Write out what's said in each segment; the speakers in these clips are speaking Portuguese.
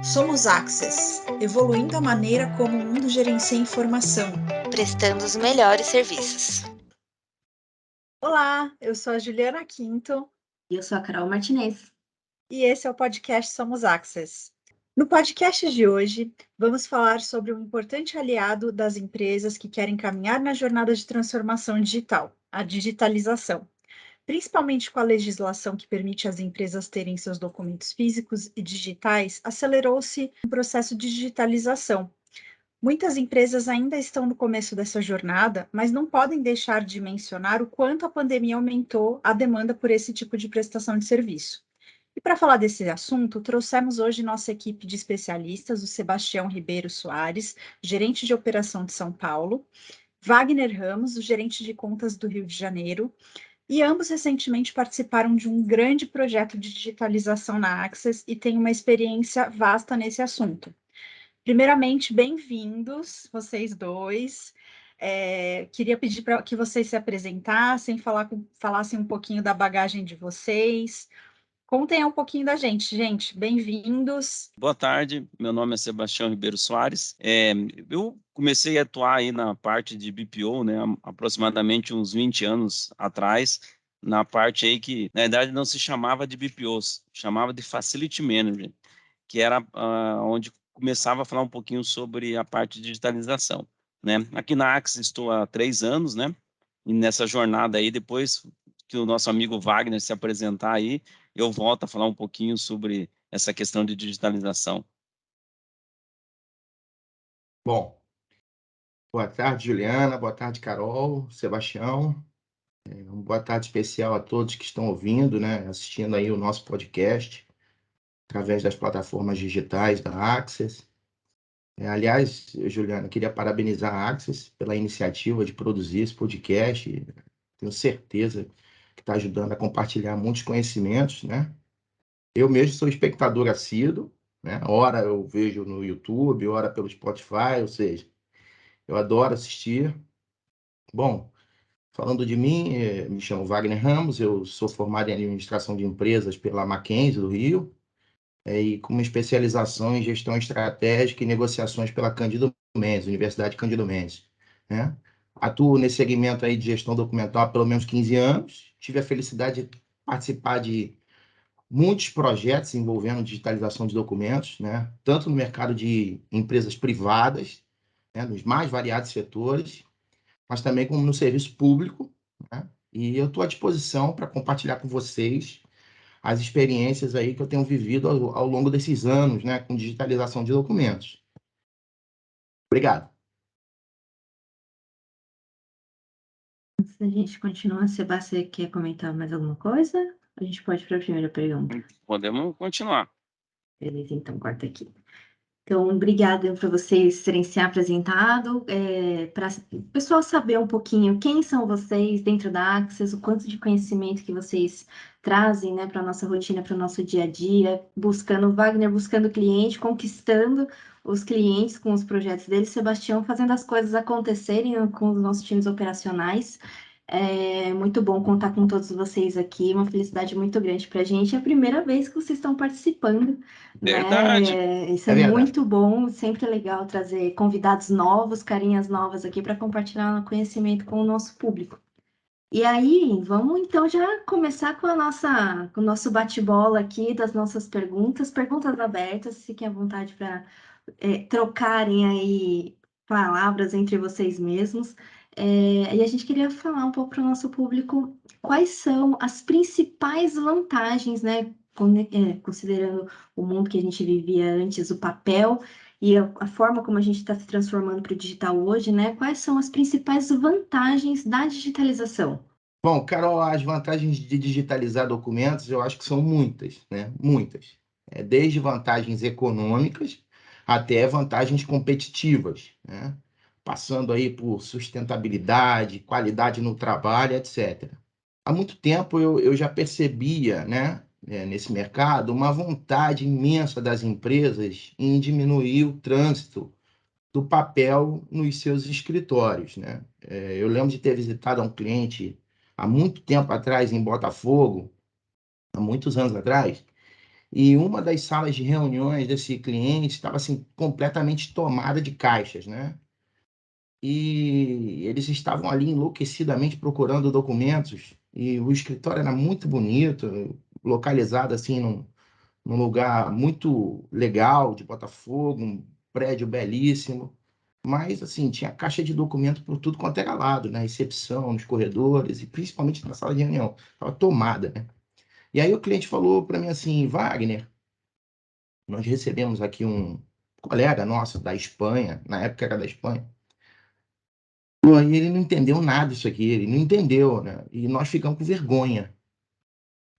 Somos Access, evoluindo a maneira como o mundo gerencia informação. Prestando os melhores serviços. Olá, eu sou a Juliana Quinto. E eu sou a Carol Martinez. E esse é o podcast Somos Access. No podcast de hoje, vamos falar sobre um importante aliado das empresas que querem caminhar na jornada de transformação digital, a digitalização. Principalmente com a legislação que permite às empresas terem seus documentos físicos e digitais, acelerou-se o processo de digitalização. Muitas empresas ainda estão no começo dessa jornada, mas não podem deixar de mencionar o quanto a pandemia aumentou a demanda por esse tipo de prestação de serviço. E para falar desse assunto, trouxemos hoje nossa equipe de especialistas, o Sebastião Ribeiro Soares, gerente de operação de São Paulo, Wagner Ramos, o gerente de contas do Rio de Janeiro, e ambos recentemente participaram de um grande projeto de digitalização na Access e têm uma experiência vasta nesse assunto. Primeiramente, bem-vindos, vocês dois. Queria pedir para que vocês se apresentassem, falassem um pouquinho da bagagem de vocês. Contem um pouquinho da gente, gente. Bem-vindos. Boa tarde, meu nome é Sebastião Ribeiro Soares. Eu comecei a atuar aí na parte de BPO, né, aproximadamente uns 20 anos atrás, na parte aí que, na verdade, não se chamava de BPOs, chamava de Facility Manager, que era onde começava a falar um pouquinho sobre a parte de digitalização, né? Aqui na Axis estou há 3 anos, né? E nessa jornada aí, depois que o nosso amigo Wagner se apresentar aí, eu volto a falar um pouquinho sobre essa questão de digitalização. Bom, boa tarde, Juliana, boa tarde, Carol, Sebastião. Uma boa tarde especial a todos que estão ouvindo, né, assistindo aí o nosso podcast, através das plataformas digitais da Access. Aliás, Juliana, queria parabenizar a Access pela iniciativa de produzir esse podcast. Tenho certeza que está ajudando a compartilhar muitos conhecimentos, né? Eu mesmo sou espectador assíduo, né? Ora eu vejo no YouTube, ora pelo Spotify, ou seja, eu adoro assistir. Bom, falando de mim, me chamo Wagner Ramos, eu sou formado em administração de empresas pela Mackenzie do Rio, e com uma especialização em gestão estratégica e negociações pela Cândido Mendes, Universidade Cândido Mendes, né? Atuo nesse segmento aí de gestão documental há pelo menos 15 anos, tive a felicidade de participar de muitos projetos envolvendo digitalização de documentos, né? Tanto no mercado de empresas privadas, né? Nos mais variados setores, mas também como no serviço público, né? E eu estou à disposição para compartilhar com vocês as experiências aí que eu tenho vivido ao longo desses anos, né, com digitalização de documentos. Obrigado. Antes da gente continuar, Sebastião, você quer comentar mais alguma coisa? A gente pode ir para a primeira pergunta. Podemos continuar. Beleza, então, corta aqui. Então, obrigada por vocês terem se apresentado, para o pessoal saber um pouquinho quem são vocês dentro da Access, o quanto de conhecimento que vocês trazem, né, para a nossa rotina, para o nosso dia a dia, buscando o Wagner, buscando o cliente, conquistando os clientes com os projetos dele, Sebastião fazendo as coisas acontecerem com os nossos times operacionais. É muito bom contar com todos vocês aqui, uma felicidade muito grande para a gente. É a primeira vez que vocês estão participando, Verdade. né? Isso É verdade. muito bom, sempre é legal trazer convidados novos, carinhas novas aqui para compartilhar o conhecimento com o nosso público. E aí, vamos então já começar com com o nosso bate-bola aqui das nossas perguntas abertas, fiquem à vontade para trocarem aí palavras entre vocês mesmos. E a gente queria falar um pouco para o nosso público quais são as principais vantagens, né? Considerando o mundo que a gente vivia antes, o papel e a forma como a gente está se transformando para o digital hoje, né? Quais são as principais vantagens da digitalização? Bom, Carol, as vantagens de digitalizar documentos, eu acho que são muitas, né? Muitas. Desde vantagens econômicas até vantagens competitivas, né? Passando aí por sustentabilidade, qualidade no trabalho, etc. Há muito tempo eu já percebia, né, nesse mercado, uma vontade imensa das empresas em diminuir o trânsito do papel nos seus escritórios, né? Eu lembro de ter visitado um cliente há muito tempo atrás em Botafogo, há muitos anos atrás, e uma das salas de reuniões desse cliente estava assim, completamente tomada de caixas, né? E eles estavam ali enlouquecidamente procurando documentos, e o escritório era muito bonito, localizado assim num lugar muito legal de Botafogo, um prédio belíssimo, mas assim, tinha caixa de documento por tudo quanto era lado, na recepção, nos corredores e principalmente na sala de reunião, estava tomada, né? E aí o cliente falou para mim assim, Wagner, nós recebemos aqui um colega nosso da Espanha, na época era da Espanha, e ele não entendeu nada disso aqui, ele não entendeu, né? E nós ficamos com vergonha.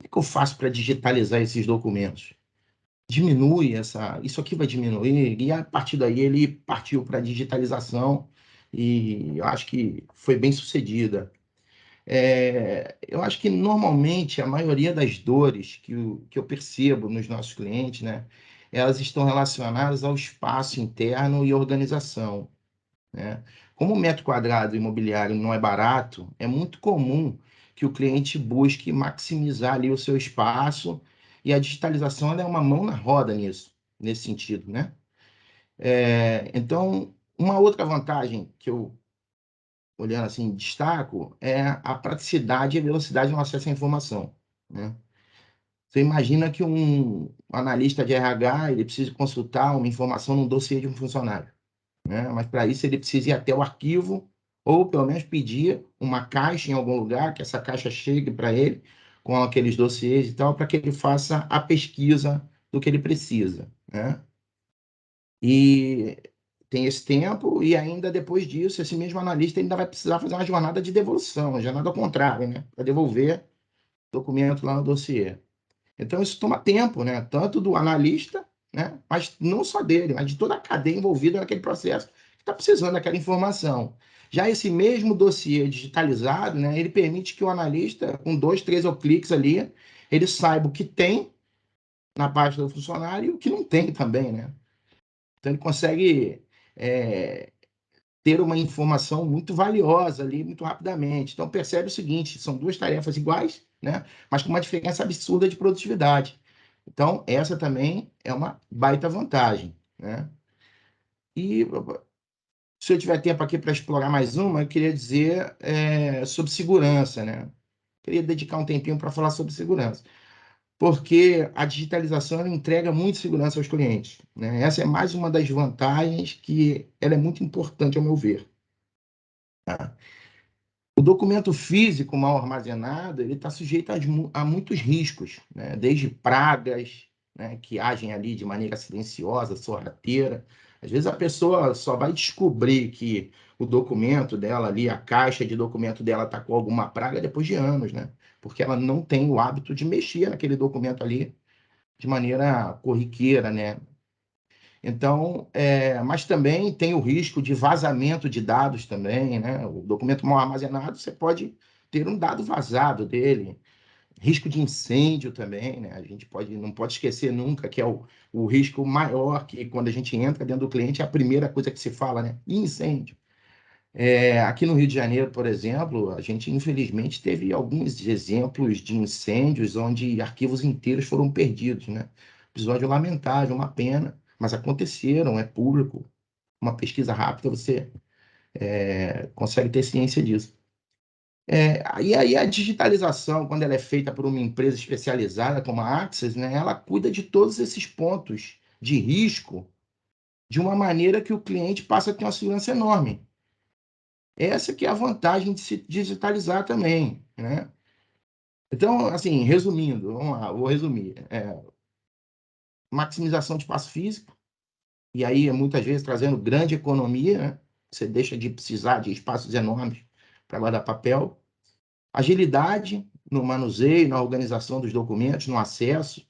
O que eu faço para digitalizar esses documentos? Diminui isso aqui vai diminuir, e a partir daí ele partiu para a digitalização, e eu acho que foi bem sucedida. Eu acho que normalmente a maioria das dores que eu percebo nos nossos clientes, né, elas estão relacionadas ao espaço interno e organização, né? Como o metro quadrado imobiliário não é barato, é muito comum que o cliente busque maximizar ali o seu espaço, e a digitalização ela é uma mão na roda nisso, nesse sentido, né? Então, uma outra vantagem que eu, olhando assim, destaco é a praticidade e a velocidade no acesso à informação, né? Você imagina que um analista de RH ele precisa consultar uma informação num dossiê de um funcionário, né? Mas para isso ele precisa ir até o arquivo, ou pelo menos pedir uma caixa em algum lugar, que essa caixa chegue para ele com aqueles dossiês e tal, para que ele faça a pesquisa do que ele precisa, né? E tem esse tempo, e ainda depois disso, esse mesmo analista ainda vai precisar fazer uma jornada de devolução, uma jornada ao contrário, né? Para devolver o documento lá no dossiê. Então, isso toma tempo, né? Tanto do analista, né? Mas não só dele, mas de toda a cadeia envolvida naquele processo que está precisando daquela informação. Já esse mesmo dossiê digitalizado, né? Ele permite que o analista, com 2, 3 cliques ali, ele saiba o que tem na parte do funcionário e o que não tem também, né? Então, ele consegue ter uma informação muito valiosa ali, muito rapidamente. Então, percebe o seguinte, são duas tarefas iguais, né? Mas com uma diferença absurda de produtividade. Então, essa também é uma baita vantagem, né? E se eu tiver tempo aqui para explorar mais uma, eu queria dizer sobre segurança, né? Queria dedicar um tempinho para falar sobre segurança, porque a digitalização entrega muita segurança aos clientes, né? Essa é mais uma das vantagens que ela é muito importante, ao meu ver. Tá? O documento físico mal armazenado, ele está sujeito a muitos riscos, né? Desde pragas, né, que agem ali de maneira silenciosa, sorrateira. Às vezes a pessoa só vai descobrir que o documento dela ali, a caixa de documento dela está com alguma praga depois de anos, né? Porque ela não tem o hábito de mexer naquele documento ali de maneira corriqueira, né? Então, mas também tem o risco de vazamento de dados também, né? O documento mal armazenado, você pode ter um dado vazado dele. Risco de incêndio também, né? A gente não pode esquecer nunca que é o risco maior, que quando a gente entra dentro do cliente, é a primeira coisa que se fala, né? Incêndio. Aqui no Rio de Janeiro, por exemplo, a gente infelizmente teve alguns exemplos de incêndios onde arquivos inteiros foram perdidos, né? Episódio lamentável, uma pena, mas aconteceram, é público. Uma pesquisa rápida, você consegue ter ciência disso. E aí a digitalização, quando ela é feita por uma empresa especializada como a Axis, né, ela cuida de todos esses pontos de risco de uma maneira que o cliente passa a ter uma segurança enorme. Essa que é a vantagem de se digitalizar também, né? Então, assim, resumindo, vamos lá, vou resumir. Maximização de espaço físico, e aí muitas vezes trazendo grande economia, né? Você deixa de precisar de espaços enormes para guardar papel. Agilidade no manuseio, na organização dos documentos, no acesso,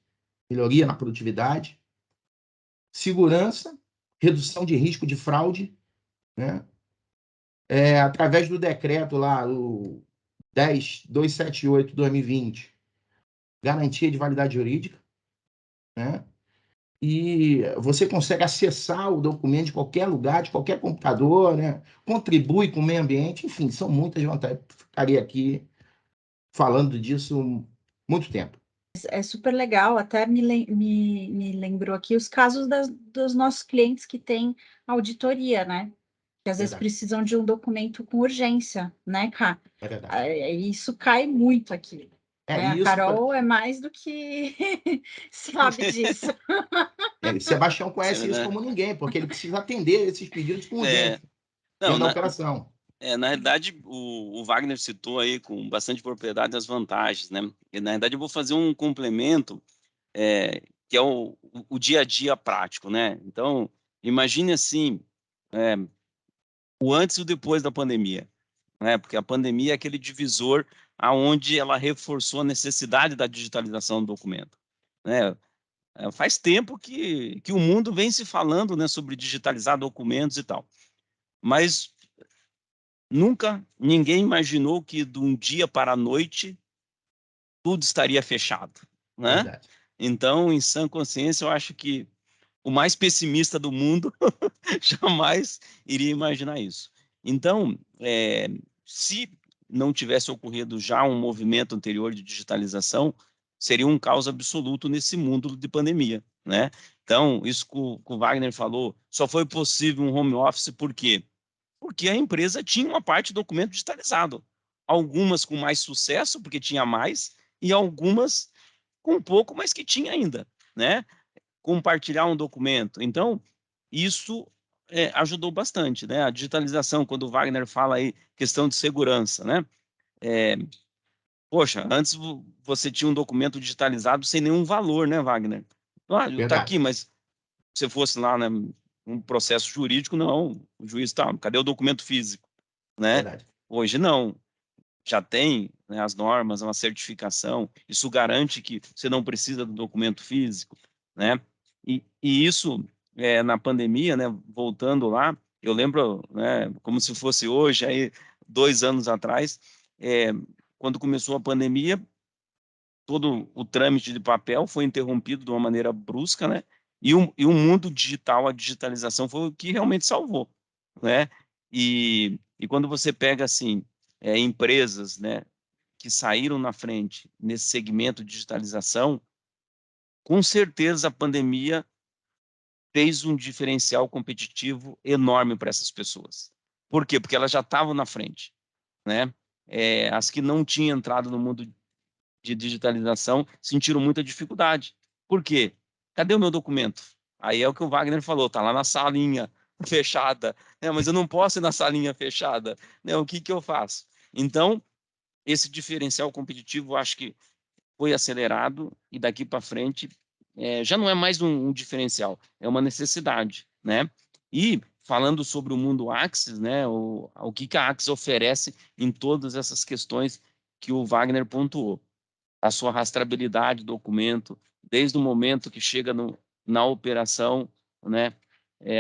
melhoria na produtividade. Segurança, redução de risco de fraude, né? Através do decreto lá, o 10.278/2020, garantia de validade jurídica, né? E você consegue acessar o documento de qualquer lugar, de qualquer computador, né? Contribui com o meio ambiente, enfim, são muitas vantagens. Ficaria aqui falando disso muito tempo. É super legal, até me lembrou aqui os casos dos nossos clientes que têm auditoria, né? Que às vezes Verdade. precisam de um documento com urgência, né, Cá? É verdade. Isso cai muito aqui. Né? A Isso. Carol é mais do que sabe disso. Sebastião Isso é conhece isso verdade. como ninguém, porque ele precisa atender esses pedidos com urgência Não, dentro da operação. na realidade, o Wagner citou aí com bastante propriedade as vantagens, né? E, na verdade, eu vou fazer um complemento, que é o dia a dia prático, né? Então, imagine assim, o antes e o depois da pandemia, né? Porque a pandemia é aquele divisor aonde ela reforçou a necessidade da digitalização do documento, né? Faz tempo que o mundo vem se falando, né, sobre digitalizar documentos e tal, mas nunca ninguém imaginou que de um dia para a noite tudo estaria fechado, né? Verdade. Então, em sã consciência, eu acho que o mais pessimista do mundo jamais iria imaginar isso. Então, se não tivesse ocorrido já um movimento anterior de digitalização, seria um caos absoluto nesse mundo de pandemia, né? Então, isso que o Wagner falou, só foi possível um home office por quê? Porque a empresa tinha uma parte do documento digitalizado. Algumas com mais sucesso, porque tinha mais, e algumas com pouco, mas que tinha ainda, né? Compartilhar um documento. Então, isso ajudou bastante, né? A digitalização, quando o Wagner fala aí, questão de segurança, né? Poxa, antes você tinha um documento digitalizado sem nenhum valor, né, Wagner? Ah, tá Verdade. aqui, mas se fosse lá, né, um processo jurídico, não, o juiz tá, cadê o documento físico, né? Verdade. Hoje não, já tem, né, as normas, uma certificação, isso garante que você não precisa do documento físico, né? E isso, na pandemia, né, voltando lá, eu lembro, né, como se fosse hoje, aí, 2 anos atrás, quando começou a pandemia, todo o trâmite de papel foi interrompido de uma maneira brusca, né? E o mundo digital, a digitalização foi o que realmente salvou, né? E quando você pega, assim, empresas, né, que saíram na frente nesse segmento de digitalização, com certeza a pandemia fez um diferencial competitivo enorme para essas pessoas. Por quê? Porque elas já estavam na frente, né? As que não tinham entrado no mundo de digitalização sentiram muita dificuldade. Por quê? Cadê o meu documento? Aí é o que o Wagner falou, tá lá na salinha fechada, né? Mas eu não posso ir na salinha fechada, né? O que que eu faço? Então, esse diferencial competitivo, eu acho que foi acelerado e daqui para frente já não é mais um diferencial, é uma necessidade, né? E falando sobre o mundo Axis, né? O que a Axis oferece em todas essas questões que o Wagner pontuou, a sua rastreabilidade do documento, desde o momento que chega na operação, né?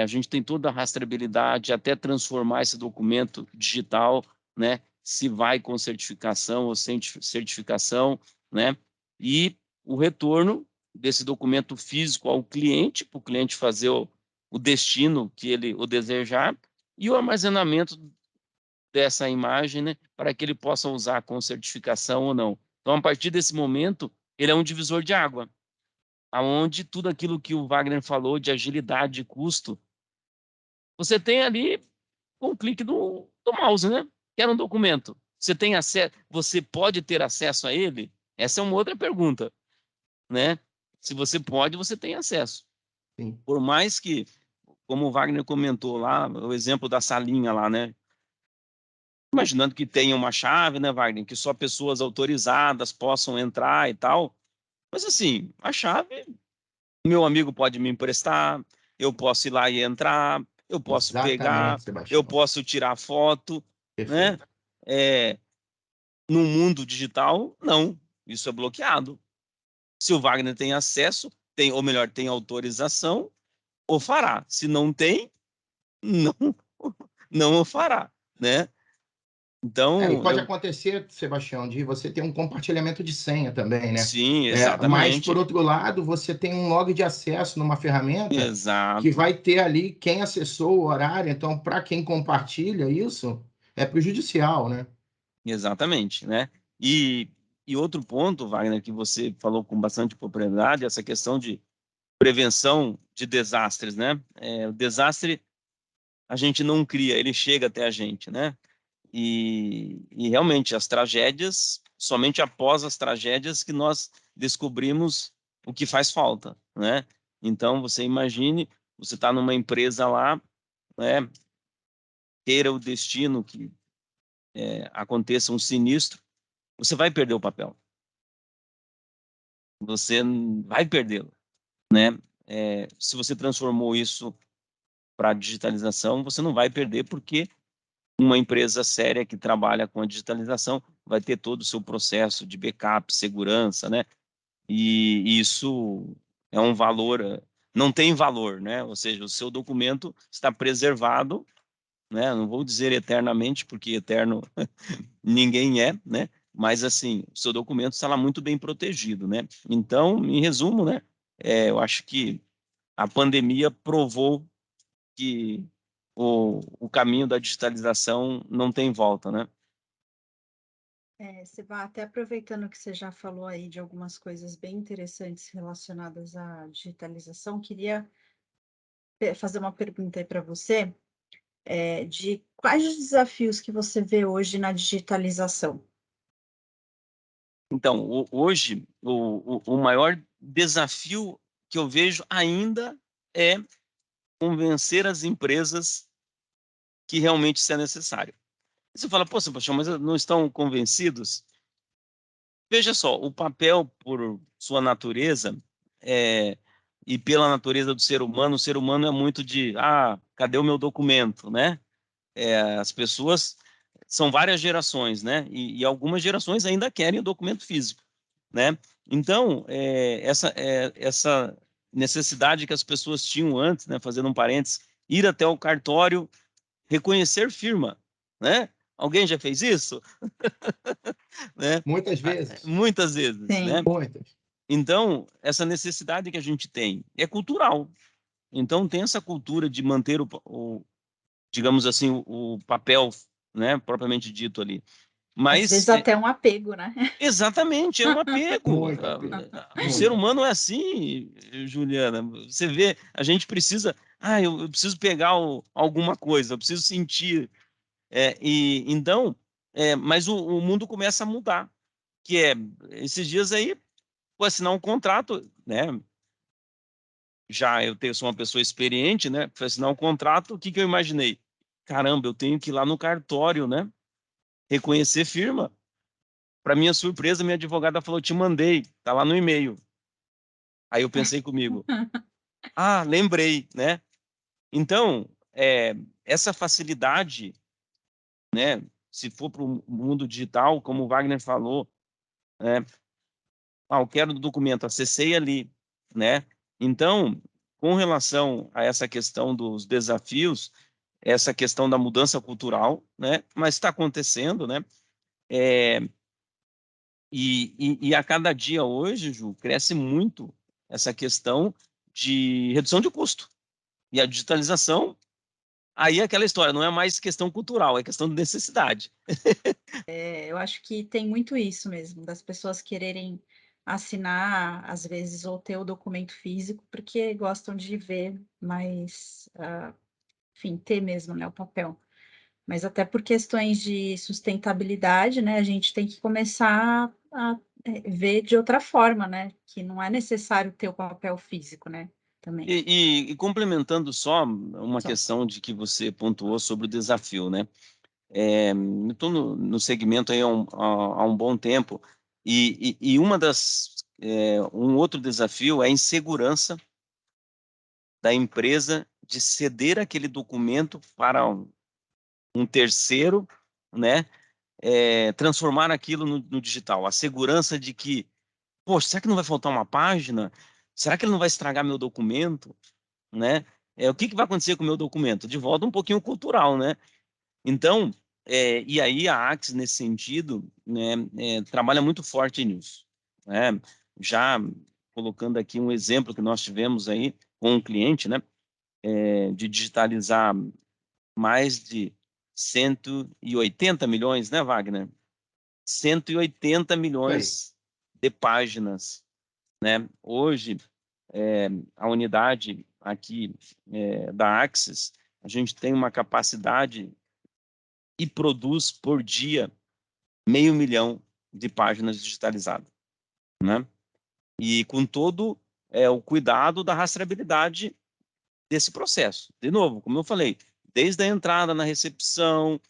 A gente tem toda a rastreabilidade até transformar esse documento digital, né? Se vai com certificação ou sem certificação, né? E o retorno desse documento físico ao cliente, para o cliente fazer o destino que ele o desejar, e o armazenamento dessa imagem, né, para que ele possa usar com certificação ou não. Então, a partir desse momento, ele é um divisor de água, aonde tudo aquilo que o Wagner falou de agilidade e custo, você tem ali com um clique do mouse, né? Quer um documento. Você tem acesso, você pode ter acesso a ele? Essa é uma outra pergunta, né? Se você pode, você tem acesso. Sim. Por mais que, como o Wagner comentou lá, o exemplo da salinha lá, né? Imaginando que tenha uma chave, né, Wagner, que só pessoas autorizadas possam entrar e tal. Mas assim, a chave, meu amigo pode me emprestar, eu posso ir lá e entrar, eu posso pegar, Exatamente, eu Sebastião. posso tirar foto, né? Perfeito. No mundo digital, não, isso é bloqueado. Se o Wagner tem acesso, tem, ou melhor, tem autorização, o fará. Se não tem, não, não o fará, né? E Então, pode acontecer, Sebastião, de você ter um compartilhamento de senha também, né? sim, Mas, por exatamente, outro lado, você tem um log de acesso numa ferramenta que exato, vai ter ali quem acessou o horário. Então, para quem compartilha isso, é prejudicial, né? exatamente, né? E E outro ponto, Wagner, que você falou com bastante propriedade, essa questão de prevenção de desastres, né? O desastre a gente não cria, ele chega até a gente, né? E realmente as tragédias, somente após as tragédias que nós descobrimos o que faz falta, né? Então você imagine, você está numa empresa lá, né? Queira o destino que aconteça um sinistro, você vai perder o papel, você vai perdê-lo, né? Se você transformou isso para a digitalização, você não vai perder porque uma empresa séria que trabalha com a digitalização vai ter todo o seu processo de backup, segurança, né? E isso é um valor, não tem valor, né? Ou seja, o seu documento está preservado, né? Não vou dizer eternamente, porque eterno ninguém é, né? Mas assim, o seu documento está lá muito bem protegido, né? Então, em resumo, né? Eu acho que a pandemia provou que o caminho da digitalização não tem volta, né? Você vai até aproveitando que você já falou aí de algumas coisas bem interessantes relacionadas à digitalização, queria fazer uma pergunta aí para você, de quais os desafios que você vê hoje na digitalização? Então, hoje, o maior desafio que eu vejo ainda é convencer as empresas que realmente isso é necessário. Você fala, pô, Sebastião, mas não estão convencidos? Veja só, o papel, por sua natureza, e pela natureza do ser humano, o ser humano é muito de, cadê o meu documento, né? As pessoas são várias gerações, né? E algumas gerações ainda querem o documento físico, né? Então, essa necessidade que as pessoas tinham antes, né? Fazendo um parênteses, ir até o cartório, reconhecer firma, né? Alguém já fez isso? Né? Muitas vezes. Muitas vezes, Sim. né? Muitas. Então, essa necessidade que a gente tem é cultural. Então, tem essa cultura de manter digamos assim, o papel, né, propriamente dito ali. Às vezes Mas, até um apego, né? exatamente, é um apego. Muito apego. O ser Muito. humano é assim, Juliana. Você vê, a gente precisa, eu preciso pegar alguma coisa, eu preciso sentir. Então, mas o mundo começa a mudar, que esses dias aí, vou assinar um contrato, né? Já sou uma pessoa experiente, né? Para assinar um contrato, o que eu imaginei? Caramba, eu tenho que ir lá no cartório, né? Reconhecer firma. Para minha surpresa, minha advogada falou: te mandei, tá lá no e-mail. Aí eu pensei comigo: lembrei, né? Então, essa facilidade, né? Se for para o mundo digital, como o Wagner falou, né? Eu quero o documento, acessei ali, né? Então, com relação a essa questão dos desafios, essa questão da mudança cultural, né? Mas está acontecendo, né? E a cada dia hoje, Ju, cresce muito essa questão de redução de custo. E a digitalização, aí é aquela história, não é mais questão cultural, é questão de necessidade. Eu acho que tem muito isso mesmo, das pessoas quererem assinar, às vezes, ou ter o documento físico, porque gostam de ver, mas, enfim, ter mesmo, né, o papel. Mas até por questões de sustentabilidade, né, a gente tem que começar a ver de outra forma, né, que não é necessário ter o papel físico, né, também. E complementando só uma Só. questão de que você pontuou sobre o desafio, né? Eu estou no segmento aí há um bom tempo e um outro desafio é a insegurança da empresa de ceder aquele documento para um terceiro, né? Transformar aquilo no digital. A segurança de que, poxa, será que não vai faltar uma página? Será que ele não vai estragar meu documento? Né? O que vai acontecer com o meu documento? De volta um pouquinho cultural, né? Então, e aí a Axis, nesse sentido, né, trabalha muito forte nisso, né? Já colocando aqui um exemplo que nós tivemos aí com um cliente, né, de digitalizar mais de 180 milhões, né, Wagner? 180 Isso aí. milhões de páginas, né? Hoje, a unidade aqui da Axis, a gente tem uma capacidade e produz por dia 500 mil de páginas digitalizadas, né? E com todo o cuidado da rastreabilidade desse processo. De novo, como eu falei, desde a entrada na recepção,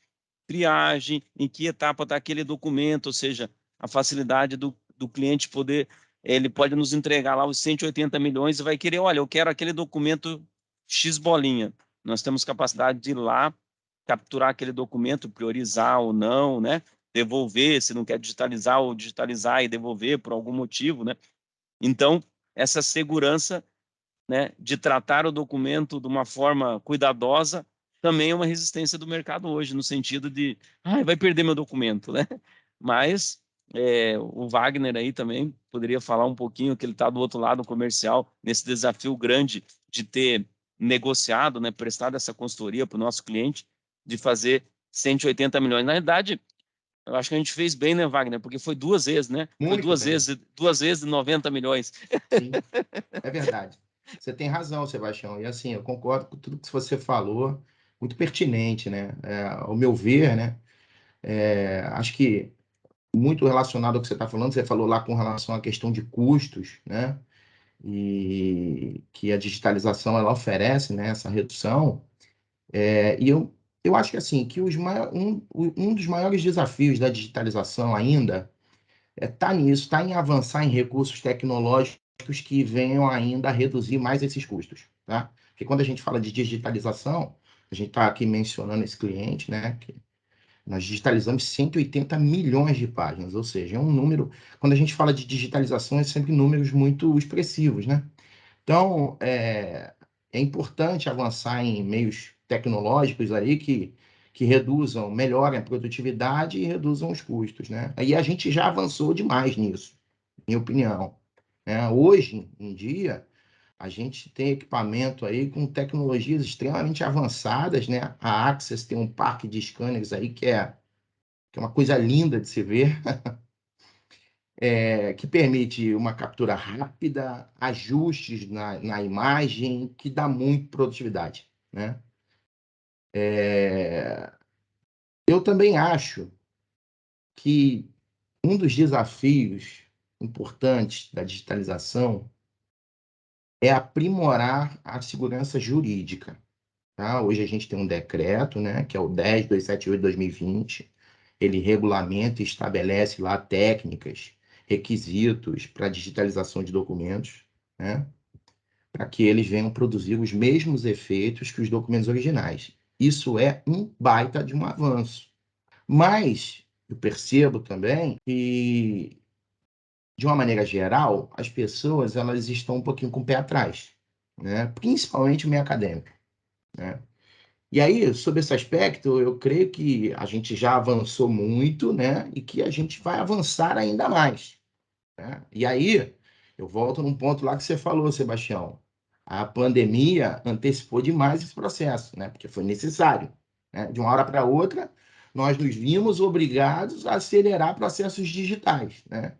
triagem, em que etapa está aquele documento, ou seja, a facilidade do cliente poder, ele pode nos entregar lá os 180 milhões e vai querer, olha, eu quero aquele documento X bolinha. Nós temos capacidade de ir lá, capturar aquele documento, priorizar ou não, né? Devolver, se não quer digitalizar ou digitalizar e devolver por algum motivo, né? Então, essa segurança, né, de tratar o documento de uma forma cuidadosa também é uma resistência do mercado hoje, no sentido de, vai perder meu documento, né? Mas o Wagner aí também poderia falar um pouquinho, que ele está do outro lado comercial, nesse desafio grande de ter negociado, né, prestado essa consultoria para o nosso cliente, de fazer 180 milhões. Na verdade, eu acho que a gente fez bem, né, Wagner? Porque foi 2 vezes, né? Foi Muito bem. duas vezes 90 milhões. Sim, é verdade. Você tem razão, Sebastião. E assim, eu concordo com tudo que você falou, muito pertinente, né? Ao meu ver, né? Acho que muito relacionado ao que você está falando, você falou lá com relação à questão de custos, né? E que a digitalização ela oferece, né? Essa redução. E eu acho que assim, que um dos maiores desafios da digitalização ainda tá nisso, tá em avançar em recursos tecnológicos que venham ainda a reduzir mais esses custos, tá? Porque quando a gente fala de digitalização, a gente está aqui mencionando esse cliente, né? Que nós digitalizamos 180 milhões de páginas, ou seja, é um número. Quando a gente fala de digitalização, é sempre números muito expressivos, né? Então, é importante avançar em meios tecnológicos aí que reduzam, melhorem a produtividade e reduzam os custos, né? Aí a gente já avançou demais nisso, minha opinião, né? Hoje em dia, a gente tem equipamento aí com tecnologias extremamente avançadas, né? A Axis tem um parque de scanners aí que é uma coisa linda de se ver, que permite uma captura rápida, ajustes na imagem, que dá muito produtividade, né? Eu também acho que um dos desafios importantes da digitalização é aprimorar a segurança jurídica, tá? Hoje a gente tem um decreto, né, que é o 10.278/2020. Ele regulamenta e estabelece lá técnicas, requisitos para digitalização de documentos, né, para que eles venham produzir os mesmos efeitos que os documentos originais. Isso é um baita de um avanço. Mas eu percebo também que, de uma maneira geral, as pessoas elas estão um pouquinho com o pé atrás, né? Principalmente o meio acadêmico, né? E aí, sobre esse aspecto, eu creio que a gente já avançou muito, né? E que a gente vai avançar ainda mais, né? E aí, eu volto num ponto lá que você falou, Sebastião. A pandemia antecipou demais esse processo, né? Porque foi necessário, né? De uma hora para outra, nós nos vimos obrigados a acelerar processos digitais, né?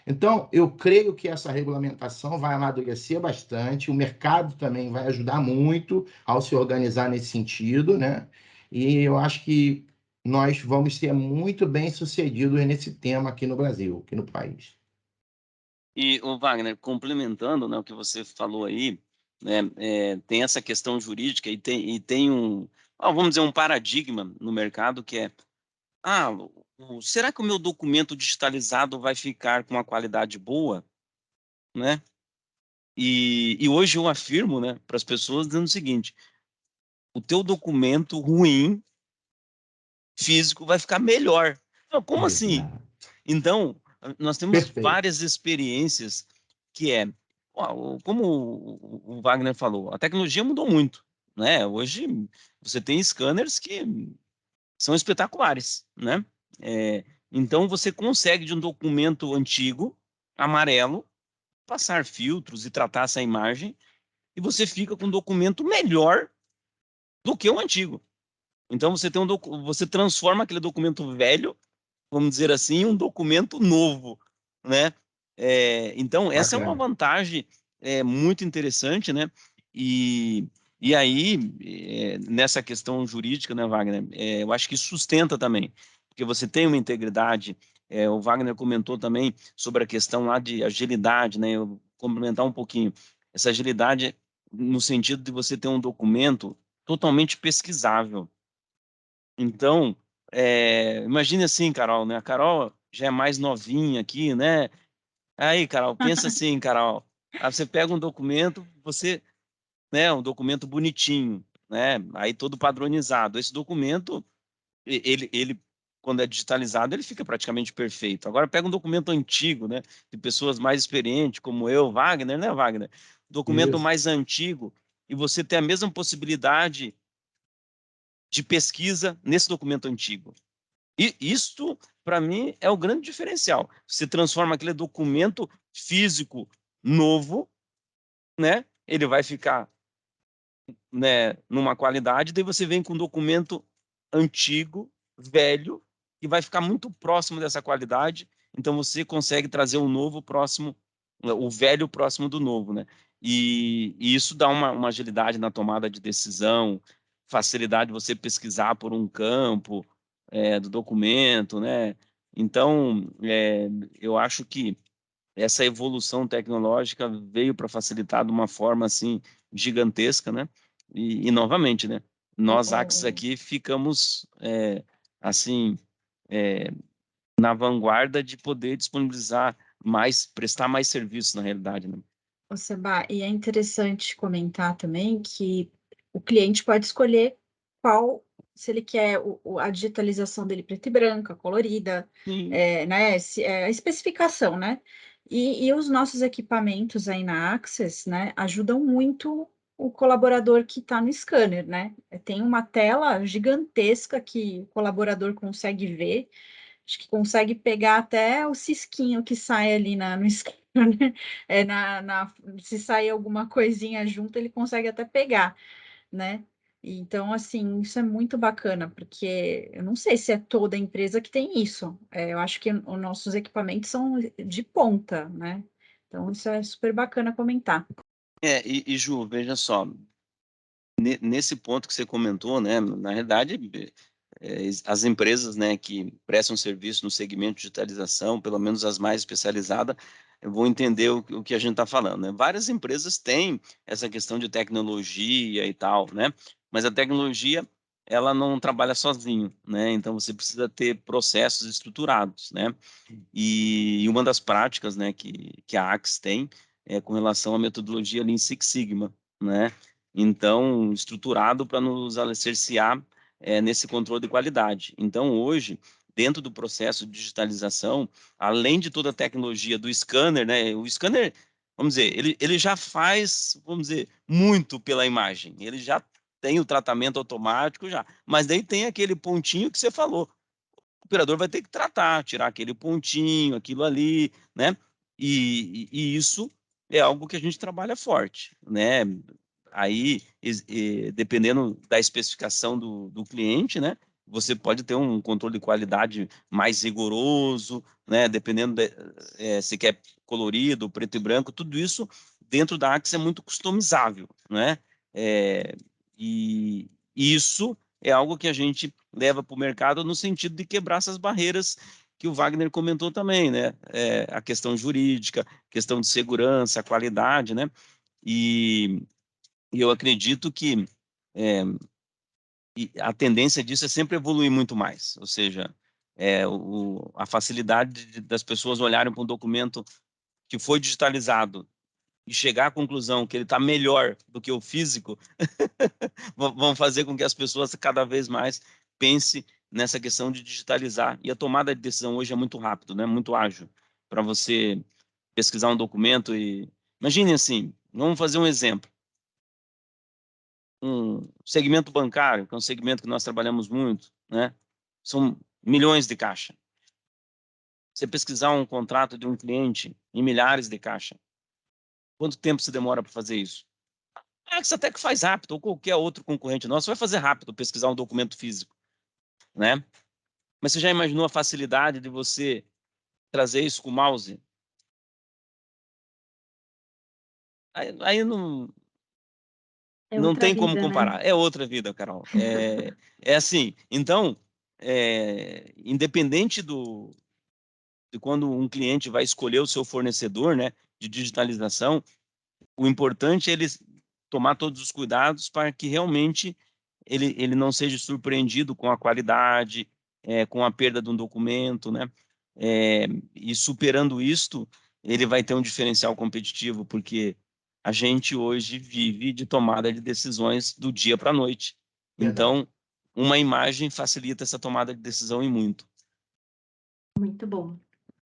Então, eu creio que essa regulamentação vai amadurecer bastante, o mercado também vai ajudar muito ao se organizar nesse sentido, né? E eu acho que nós vamos ser muito bem-sucedidos nesse tema aqui no Brasil, aqui no país. E o Wagner, complementando, né, o que você falou aí, né, tem essa questão jurídica e tem vamos dizer, um paradigma no mercado que é, será que o meu documento digitalizado vai ficar com uma qualidade boa, né? E hoje eu afirmo, né, para as pessoas dizendo o seguinte: o teu documento ruim físico vai ficar melhor. Não, como assim? Exato. Então, nós temos Perfeito. várias experiências que como o Wagner falou, a tecnologia mudou muito, né? Hoje você tem scanners que são espetaculares, né? Então você consegue de um documento antigo, amarelo, passar filtros e tratar essa imagem e você fica com um documento melhor do que o antigo. Então você transforma aquele documento velho vamos dizer assim, um documento novo, né? Então, essa é uma vantagem muito interessante, né? E aí, nessa questão jurídica, né, Wagner, eu acho que isso sustenta também, porque você tem uma integridade. O Wagner comentou também sobre a questão lá de agilidade, né? Eu vou complementar um pouquinho. Essa agilidade no sentido de você ter um documento totalmente pesquisável. Então, imagine assim, Carol, né? A Carol já é mais novinha aqui, né? Aí, Carol, pensa assim, Carol. Aí você pega um documento, né? Um documento bonitinho, né? Aí todo padronizado. Esse documento, ele quando é digitalizado, ele fica praticamente perfeito. Agora pega um documento antigo, né? De pessoas mais experientes, como eu, Wagner, né, Wagner? Documento Isso. mais antigo, e você tem a mesma possibilidade de pesquisa nesse documento antigo. E isto, para mim, é o grande diferencial. Você transforma aquele documento físico novo, né? Ele vai ficar, né, numa qualidade, daí você vem com um documento antigo, velho, que vai ficar muito próximo dessa qualidade. Então você consegue trazer o novo próximo, o velho próximo do novo, né? E isso dá uma agilidade na tomada de decisão, facilidade de você pesquisar por um campo do documento, né? Então, eu acho que essa evolução tecnológica veio para facilitar de uma forma assim gigantesca, né? E novamente, né? Nós Axis aqui ficamos assim na vanguarda de poder disponibilizar mais, prestar mais serviços na realidade, né? Seba, e é interessante comentar também que o cliente pode escolher se ele quer a digitalização dele preta e branca, colorida, Sim. né, a especificação, né? E os nossos equipamentos aí na Access, né, ajudam muito o colaborador que está no scanner, né? Tem uma tela gigantesca que o colaborador consegue ver, acho que consegue pegar até o cisquinho que sai ali no scanner, se sair alguma coisinha junto, ele consegue até pegar, né? Então, assim, isso é muito bacana, porque eu não sei se é toda empresa que tem isso. Eu acho que os nossos equipamentos são de ponta, né? Então, isso é super bacana comentar. E Ju, veja só, nesse ponto que você comentou, né, na realidade, as empresas, né, que prestam serviço no segmento de digitalização, pelo menos as mais especializadas, vão entender o que a gente está falando, né? Várias empresas têm essa questão de tecnologia e tal, né? Mas a tecnologia, ela não trabalha sozinho, né? Então você precisa ter processos estruturados, né? E uma das práticas, né, que a Axis tem é com relação à metodologia Lean Six Sigma, né? Então, estruturado para nos alicerciar nesse controle de qualidade. Então, hoje, dentro do processo de digitalização, além de toda a tecnologia do scanner, né? O scanner, vamos dizer, ele já faz, vamos dizer, muito pela imagem. Ele já tem o tratamento automático já, mas daí tem aquele pontinho que você falou. O operador vai ter que tratar, tirar aquele pontinho, aquilo ali, né? E isso é algo que a gente trabalha forte, né? Aí, dependendo da especificação do cliente, né? Você pode ter um controle de qualidade mais rigoroso, né? Dependendo se quer colorido, preto e branco, tudo isso dentro da Axis é muito customizável, né? E isso é algo que a gente leva para o mercado no sentido de quebrar essas barreiras que o Wagner comentou também, né? A questão jurídica, questão de segurança, qualidade, né? E eu acredito que a tendência disso é sempre evoluir muito mais, ou seja, a facilidade das pessoas olharem para um documento que foi digitalizado e chegar à conclusão que ele está melhor do que o físico, vão fazer com que as pessoas cada vez mais pensem nessa questão de digitalizar. E a tomada de decisão hoje é muito rápido, né? Muito ágil, para você pesquisar um documento e... Imagine assim, vamos fazer um exemplo. Um segmento bancário, que é um segmento que nós trabalhamos muito, né? São milhões de caixa. Você pesquisar um contrato de um cliente em milhares de caixa, quanto tempo você demora para fazer isso? Você até que faz rápido, ou qualquer outro concorrente nosso vai fazer rápido pesquisar um documento físico, né? Mas você já imaginou a facilidade de você trazer isso com o mouse? Aí É não outra tem como vida, né? comparar. É outra vida, Carol. É assim. Então, independente de quando um cliente vai escolher o seu fornecedor, né, de digitalização, o importante é ele tomar todos os cuidados para que realmente ele não seja surpreendido com a qualidade, com a perda de um documento, né? E superando isto, ele vai ter um diferencial competitivo, porque a gente hoje vive de tomada de decisões do dia para a noite. Verdade. Então, uma imagem facilita essa tomada de decisão e muito. Muito bom.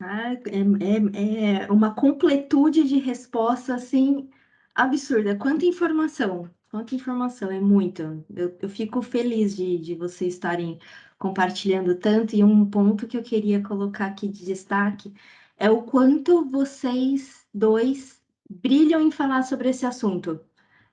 Ah, é uma completude de resposta, assim, absurda. Quanta informação, é muito. Eu fico feliz de vocês estarem compartilhando tanto, e um ponto que eu queria colocar aqui de destaque é o quanto vocês dois brilham em falar sobre esse assunto.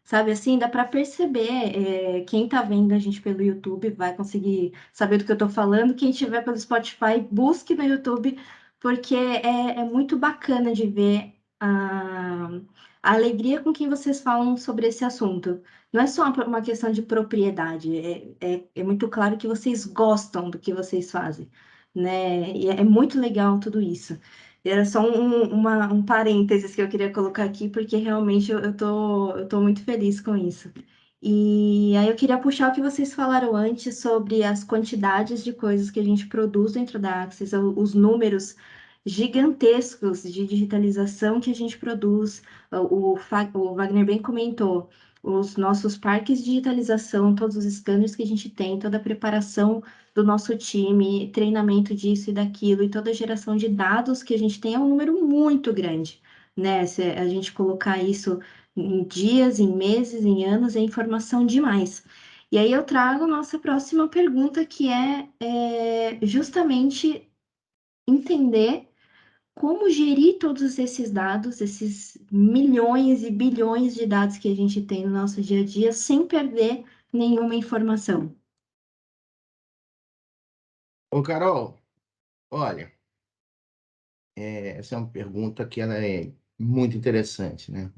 Sabe assim, dá para perceber, quem tá vendo a gente pelo YouTube vai conseguir saber do que eu tô falando. Quem tiver pelo Spotify, busque no YouTube, porque é muito bacana de ver a alegria com que vocês falam sobre esse assunto. Não é só uma questão de propriedade, é muito claro que vocês gostam do que vocês fazem, né? E é muito legal tudo isso. Era só um parênteses que eu queria colocar aqui, porque realmente eu tô muito feliz com isso. E aí eu queria puxar o que vocês falaram antes sobre as quantidades de coisas que a gente produz dentro da Axis, os números gigantescos de digitalização que a gente produz. O Wagner bem comentou, os nossos parques de digitalização, todos os scanners que a gente tem, toda a preparação do nosso time, treinamento disso e daquilo, e toda a geração de dados que a gente tem é um número muito grande, né? Se a gente colocar isso em dias, em meses, em anos, é informação demais. E aí eu trago a nossa próxima pergunta, que é justamente entender como gerir todos esses dados, esses milhões e bilhões de dados que a gente tem no nosso dia a dia, sem perder nenhuma informação. Ô, Carol, olha, essa é uma pergunta que ela é muito interessante, né?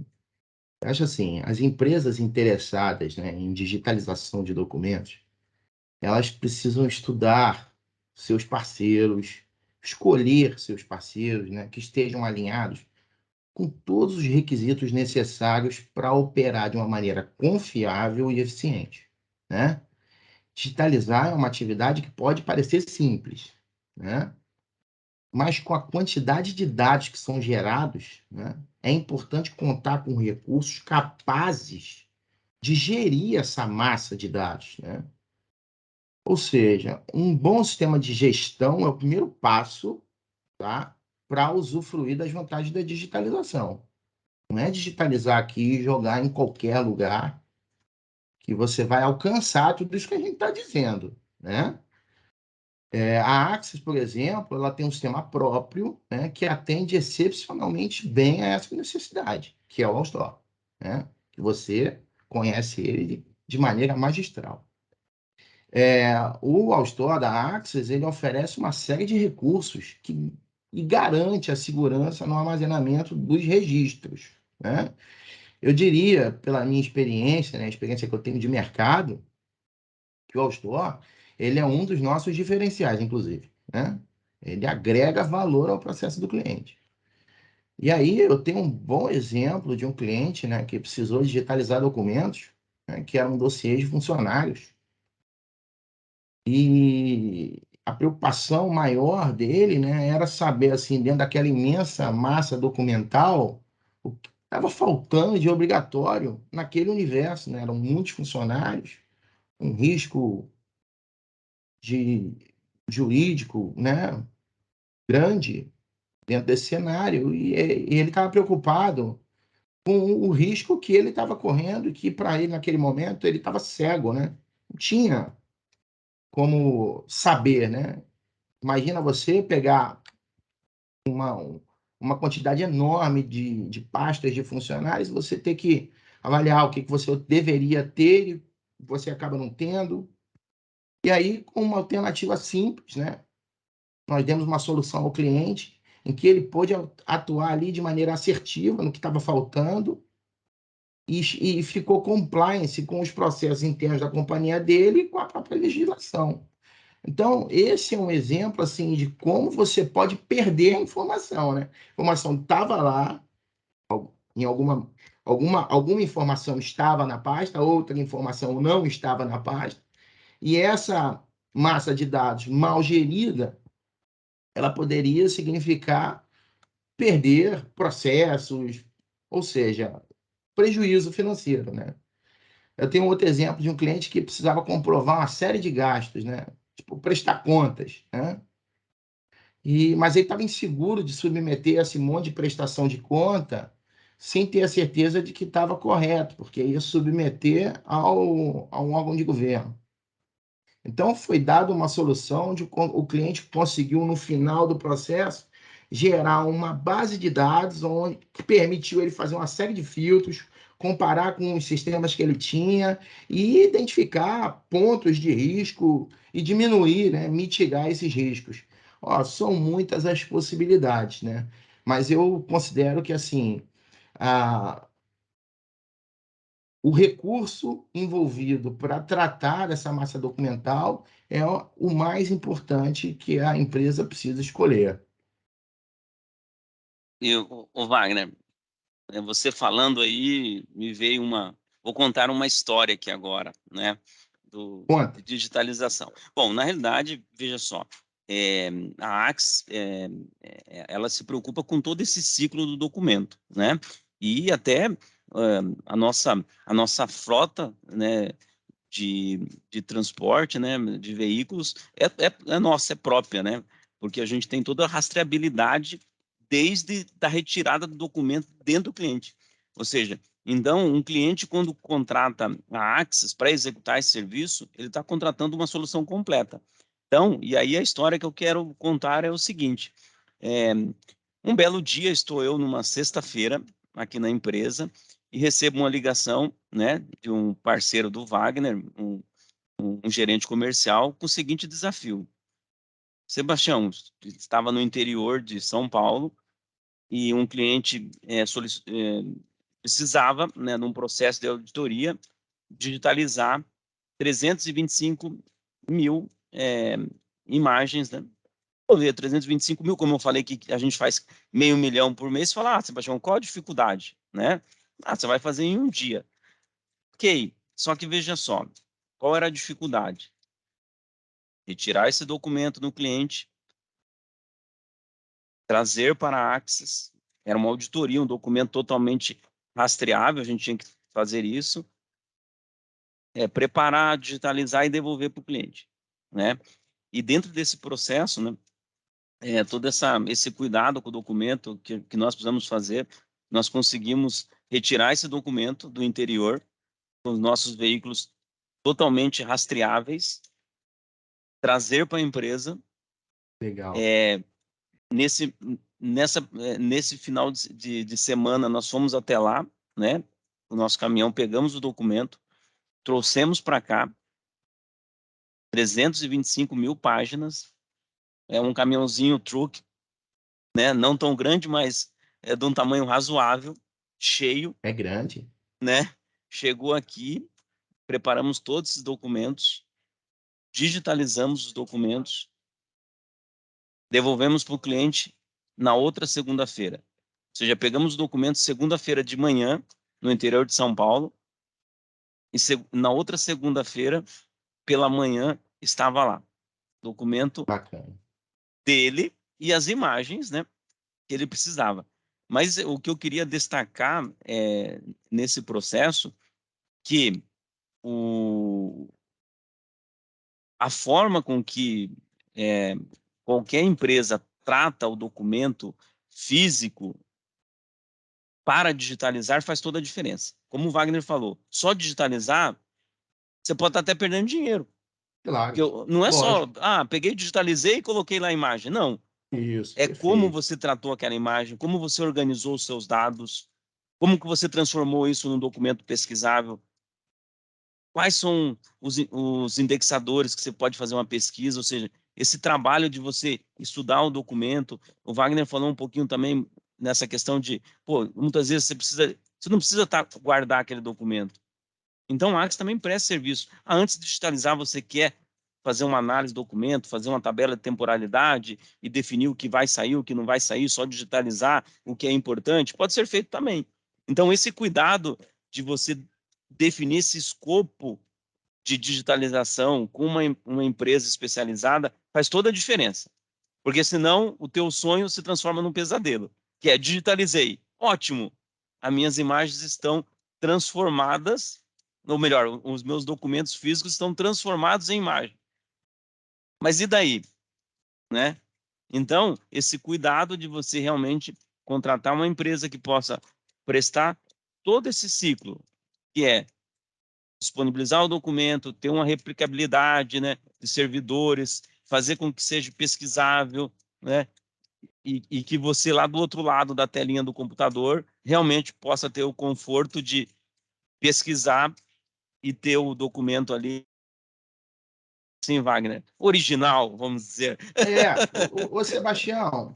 Eu acho assim, as empresas interessadas, né, em digitalização de documentos, elas precisam estudar seus parceiros, escolher seus parceiros, né, que estejam alinhados com todos os requisitos necessários para operar de uma maneira confiável e eficiente, né? Digitalizar é uma atividade que pode parecer simples, né? Mas com a quantidade de dados que são gerados, né, é importante contar com recursos capazes de gerir essa massa de dados, né? Ou seja, um bom sistema de gestão é o primeiro passo, tá, para usufruir das vantagens da digitalização. Não é digitalizar aqui e jogar em qualquer lugar que você vai alcançar tudo isso que a gente está dizendo, né? A Axis, por exemplo, ela tem um sistema próprio, né, que atende excepcionalmente bem a essa necessidade, que é o Allstore, né? Que você conhece ele de maneira magistral. O Allstore da Axis, ele oferece uma série de recursos e garante a segurança no armazenamento dos registros, né? Eu diria, pela minha experiência, né, a experiência que eu tenho de mercado, que o Allstore, ele é um dos nossos diferenciais, inclusive, né? Ele agrega valor ao processo do cliente. E aí eu tenho um bom exemplo de um cliente, né, que precisou digitalizar documentos, né, que eram dossiês de funcionários. E a preocupação maior dele, né, era saber, assim, dentro daquela imensa massa documental, o que estava faltando de obrigatório naquele universo, né? Eram muitos funcionários, um risco de jurídico, né, grande dentro desse cenário, e ele estava preocupado com o risco que ele estava correndo, que para ele, naquele momento, ele estava cego, né? Não tinha como saber, né? Imagina você pegar uma quantidade enorme de pastas de funcionários, você ter que avaliar o que você deveria ter e você acaba não tendo. E aí, com uma alternativa simples, né? nós demos uma solução ao cliente em que ele pôde atuar ali de maneira assertiva no que estava faltando e ficou compliance com os processos internos da companhia dele e com a própria legislação. Então, esse é um exemplo assim de como você pode perder a informação, né? A informação estava lá, em alguma informação estava na pasta, outra informação não estava na pasta, e essa massa de dados mal gerida, ela poderia significar perder processos, ou seja, prejuízo financeiro, né? Eu tenho outro exemplo de um cliente que precisava comprovar uma série de gastos, né? Tipo, prestar contas, né? Mas ele estava inseguro de submeter esse monte de prestação de conta sem ter a certeza de que estava correto, porque ia submeter a um órgão de governo. Então, foi dada uma solução onde o cliente conseguiu, no final do processo, gerar uma base de dados que permitiu ele fazer uma série de filtros, comparar com os sistemas que ele tinha e identificar pontos de risco e diminuir, né, mitigar esses riscos. Ó, são muitas as possibilidades, né? Mas eu considero que, assim, a, o recurso envolvido para tratar essa massa documental é o mais importante que a empresa precisa escolher. E o Wagner, você falando aí, me veio vou contar uma história aqui agora, né, Conta. de digitalização. Bom, na realidade, veja só, a Axis, ela se preocupa com todo esse ciclo do documento, né, e até a nossa frota, né, de transporte, né, de veículos, é nossa, é própria, né, porque a gente tem toda a rastreabilidade desde a retirada do documento dentro do cliente. Ou seja, então, um cliente, quando contrata a Axis para executar esse serviço, ele está contratando uma solução completa. Então, e aí a história que eu quero contar é o seguinte, um belo dia estou eu numa sexta-feira aqui na empresa e recebo uma ligação, né, de um parceiro do Wagner, um gerente comercial, com o seguinte desafio. Sebastião, estava no interior de São Paulo e um cliente precisava, né, num processo de auditoria, digitalizar 325 mil imagens, né? Eu ver 325 mil, como eu falei que a gente faz 500 mil por mês, falar, Sebastião, qual a dificuldade, né? Você vai fazer em um dia. Ok, só que veja só, qual era a dificuldade? Retirar esse documento no cliente, trazer para a Axis, era uma auditoria, um documento totalmente rastreável, a gente tinha que fazer isso, preparar, digitalizar e devolver para o cliente, né? E dentro desse processo, né, todo esse cuidado com o documento que nós precisamos fazer, nós conseguimos retirar esse documento do interior, com os nossos veículos totalmente rastreáveis, trazer para a empresa. Legal. Nesse final de semana, nós fomos até lá, né? O nosso caminhão, pegamos o documento, trouxemos para cá, 325 mil páginas, um caminhãozinho truck, né? Não tão grande, mas é de um tamanho razoável, cheio, É grande. né? Chegou aqui, preparamos todos esses documentos, digitalizamos os documentos, devolvemos para o cliente na outra segunda-feira. Ou seja, pegamos os documentos segunda-feira de manhã, no interior de São Paulo, e na outra segunda-feira, pela manhã, estava lá. Documento Bacana. dele e as imagens, né, que ele precisava. Mas o que eu queria destacar nesse processo, que a forma com que qualquer empresa trata o documento físico para digitalizar faz toda a diferença. Como o Wagner falou, só digitalizar, você pode estar até perdendo dinheiro. Claro. Não é só, Lógico. peguei, digitalizei e coloquei lá a imagem. Não. Isso, É como perfeito. você tratou aquela imagem, como você organizou os seus dados, como que você transformou isso num documento pesquisável, quais são os indexadores que você pode fazer uma pesquisa, ou seja, esse trabalho de você estudar o documento. O Wagner falou um pouquinho também nessa questão de, pô, muitas vezes você não precisa guardar aquele documento. Então, a Axis também presta serviço. Antes de digitalizar, você quer fazer uma análise do documento, fazer uma tabela de temporalidade e definir o que vai sair, o que não vai sair, só digitalizar o que é importante, pode ser feito também. Então, esse cuidado de você definir esse escopo de digitalização com uma empresa especializada faz toda a diferença. Porque senão o teu sonho se transforma num pesadelo, que é digitalizei. Ótimo, as minhas imagens estão transformadas, ou melhor, os meus documentos físicos estão transformados em imagem. Mas e daí? Né? Então, esse cuidado de você realmente contratar uma empresa que possa prestar todo esse ciclo, que é disponibilizar o documento, ter uma replicabilidade, né, de servidores, fazer com que seja pesquisável, né, e que você lá do outro lado da telinha do computador realmente possa ter o conforto de pesquisar e ter o documento ali, sim, Wagner, original, vamos dizer. Ô Sebastião,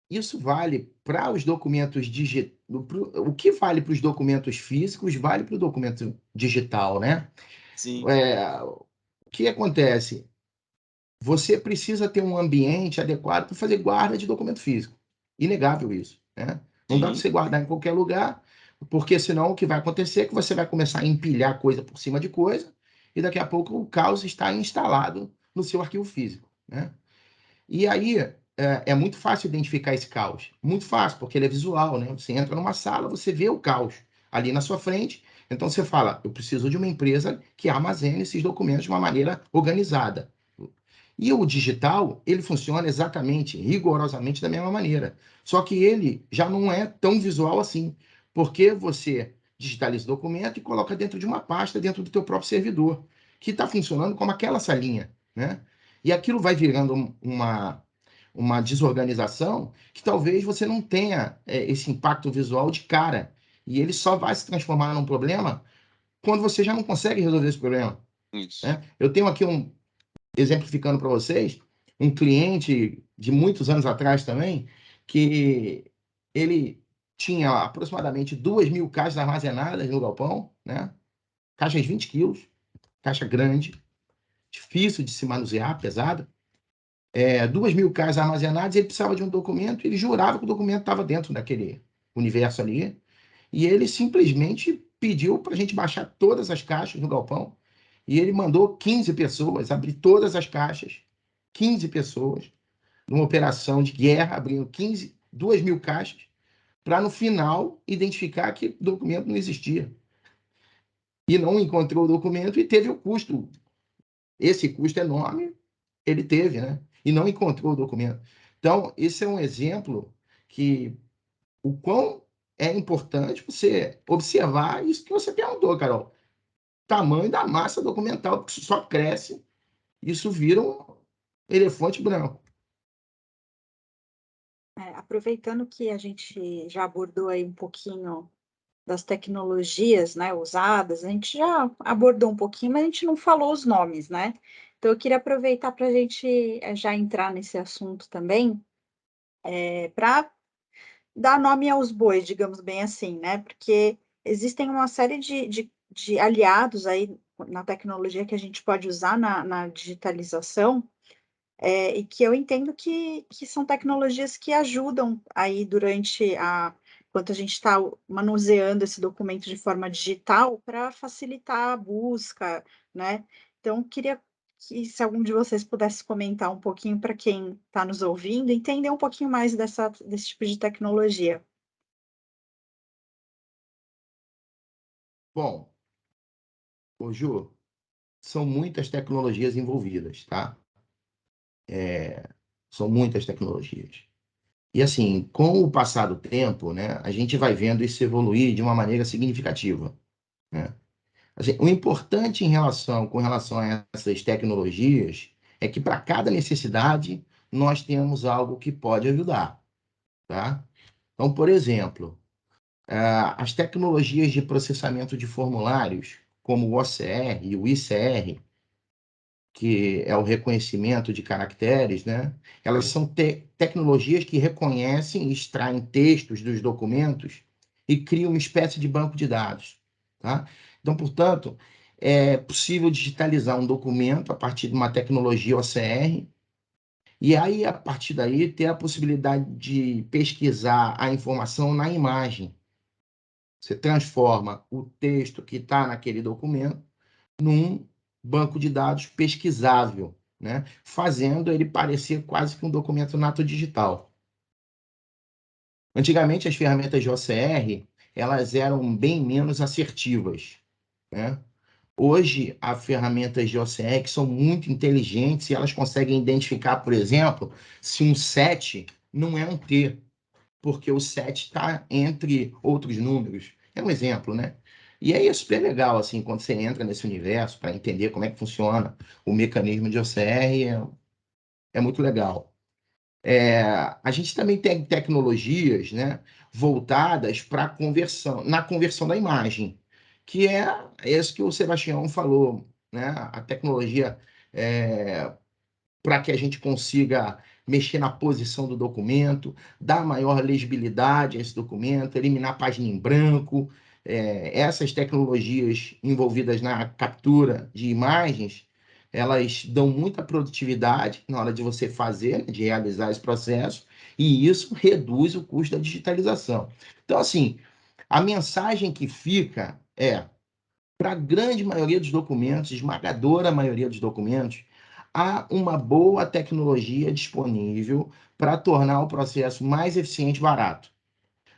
isso vale para os documentos digitais. O que vale para os documentos físicos vale para o documento digital, né? Sim. O que acontece? Você precisa ter um ambiente adequado para fazer guarda de documento físico. Inegável isso, né? Não dá para você guardar em qualquer lugar, porque senão o que vai acontecer é que você vai começar a empilhar coisa por cima de coisa e daqui a pouco o caos está instalado no seu arquivo físico, né? E aí é muito fácil identificar esse caos. Muito fácil, porque ele é visual, né? Você entra numa sala, você vê o caos ali na sua frente, então você fala, eu preciso de uma empresa que armazene esses documentos de uma maneira organizada. E o digital, ele funciona exatamente, rigorosamente da mesma maneira. Só que ele já não é tão visual assim, porque você digitaliza o documento e coloca dentro de uma pasta, dentro do teu próprio servidor, que está funcionando como aquela salinha, né? E aquilo vai virando uma desorganização que talvez você não tenha esse impacto visual de cara. E ele só vai se transformar num problema quando você já não consegue resolver esse problema. Isso. Né? Eu tenho aqui exemplificando para vocês, um cliente de muitos anos atrás também, que ele tinha aproximadamente 2.000 caixas armazenadas no galpão, né? Caixas de 20 quilos, caixa grande, difícil de se manusear, pesada. 2.000 caixas armazenadas, ele precisava de um documento, ele jurava que o documento estava dentro daquele universo ali, e ele simplesmente pediu para a gente baixar todas as caixas no galpão, e ele mandou 15 pessoas abrir todas as caixas, 15 pessoas, numa operação de guerra, abrindo 2.000 caixas, para no final identificar que o documento não existia. E não encontrou o documento e teve o custo. Esse custo enorme ele teve, né? E não encontrou o documento. Então, esse é um exemplo que o quão é importante você observar isso que você perguntou, Carol. Tamanho da massa documental, porque isso só cresce, isso vira um elefante branco. Aproveitando que a gente já abordou aí um pouquinho das tecnologias, né, usadas, a gente já abordou um pouquinho, mas a gente não falou os nomes, né? Então, eu queria aproveitar para a gente já entrar nesse assunto também, para dar nome aos bois, digamos bem assim, né? Porque existem uma série de aliados aí na tecnologia que a gente pode usar na digitalização, e que eu entendo que são tecnologias que ajudam aí enquanto a gente está manuseando esse documento de forma digital para facilitar a busca, né? Então, queria que se algum de vocês pudesse comentar um pouquinho para quem está nos ouvindo, entender um pouquinho mais desse tipo de tecnologia. Bom, ô Ju, são muitas tecnologias envolvidas, tá? São muitas tecnologias. E assim, com o passar do tempo, né, a gente vai vendo isso evoluir de uma maneira significativa, né? Assim, o importante com relação a essas tecnologias é que para cada necessidade nós temos algo que pode ajudar, tá? Então, por exemplo, as tecnologias de processamento de formulários, como o OCR e o ICR, que é o reconhecimento de caracteres, né? Elas são tecnologias que reconhecem e extraem textos dos documentos e criam uma espécie de banco de dados, tá? Então, portanto, é possível digitalizar um documento a partir de uma tecnologia OCR e aí, a partir daí, ter a possibilidade de pesquisar a informação na imagem. Você transforma o texto que está naquele documento num banco de dados pesquisável, né? Fazendo ele parecer quase que um documento nato digital. Antigamente, as ferramentas de OCR, elas eram bem menos assertivas, né? Hoje, há ferramentas de OCR que são muito inteligentes e elas conseguem identificar, por exemplo, se um 7 não é um T, porque o 7 está entre outros números. É um exemplo, né? E aí é super legal, assim, quando você entra nesse universo para entender como é que funciona o mecanismo de OCR, é muito legal. A gente também tem tecnologias, né, voltadas para conversão, na conversão da imagem, que é isso que o Sebastião falou, né? A tecnologia para que a gente consiga mexer na posição do documento, dar maior legibilidade a esse documento, eliminar a página em branco. Essas tecnologias envolvidas na captura de imagens, elas dão muita produtividade na hora de você fazer, de realizar esse processo, e isso reduz o custo da digitalização. Então, assim, a mensagem que fica para a grande maioria dos documentos, esmagadora maioria dos documentos, há uma boa tecnologia disponível para tornar o processo mais eficiente e barato.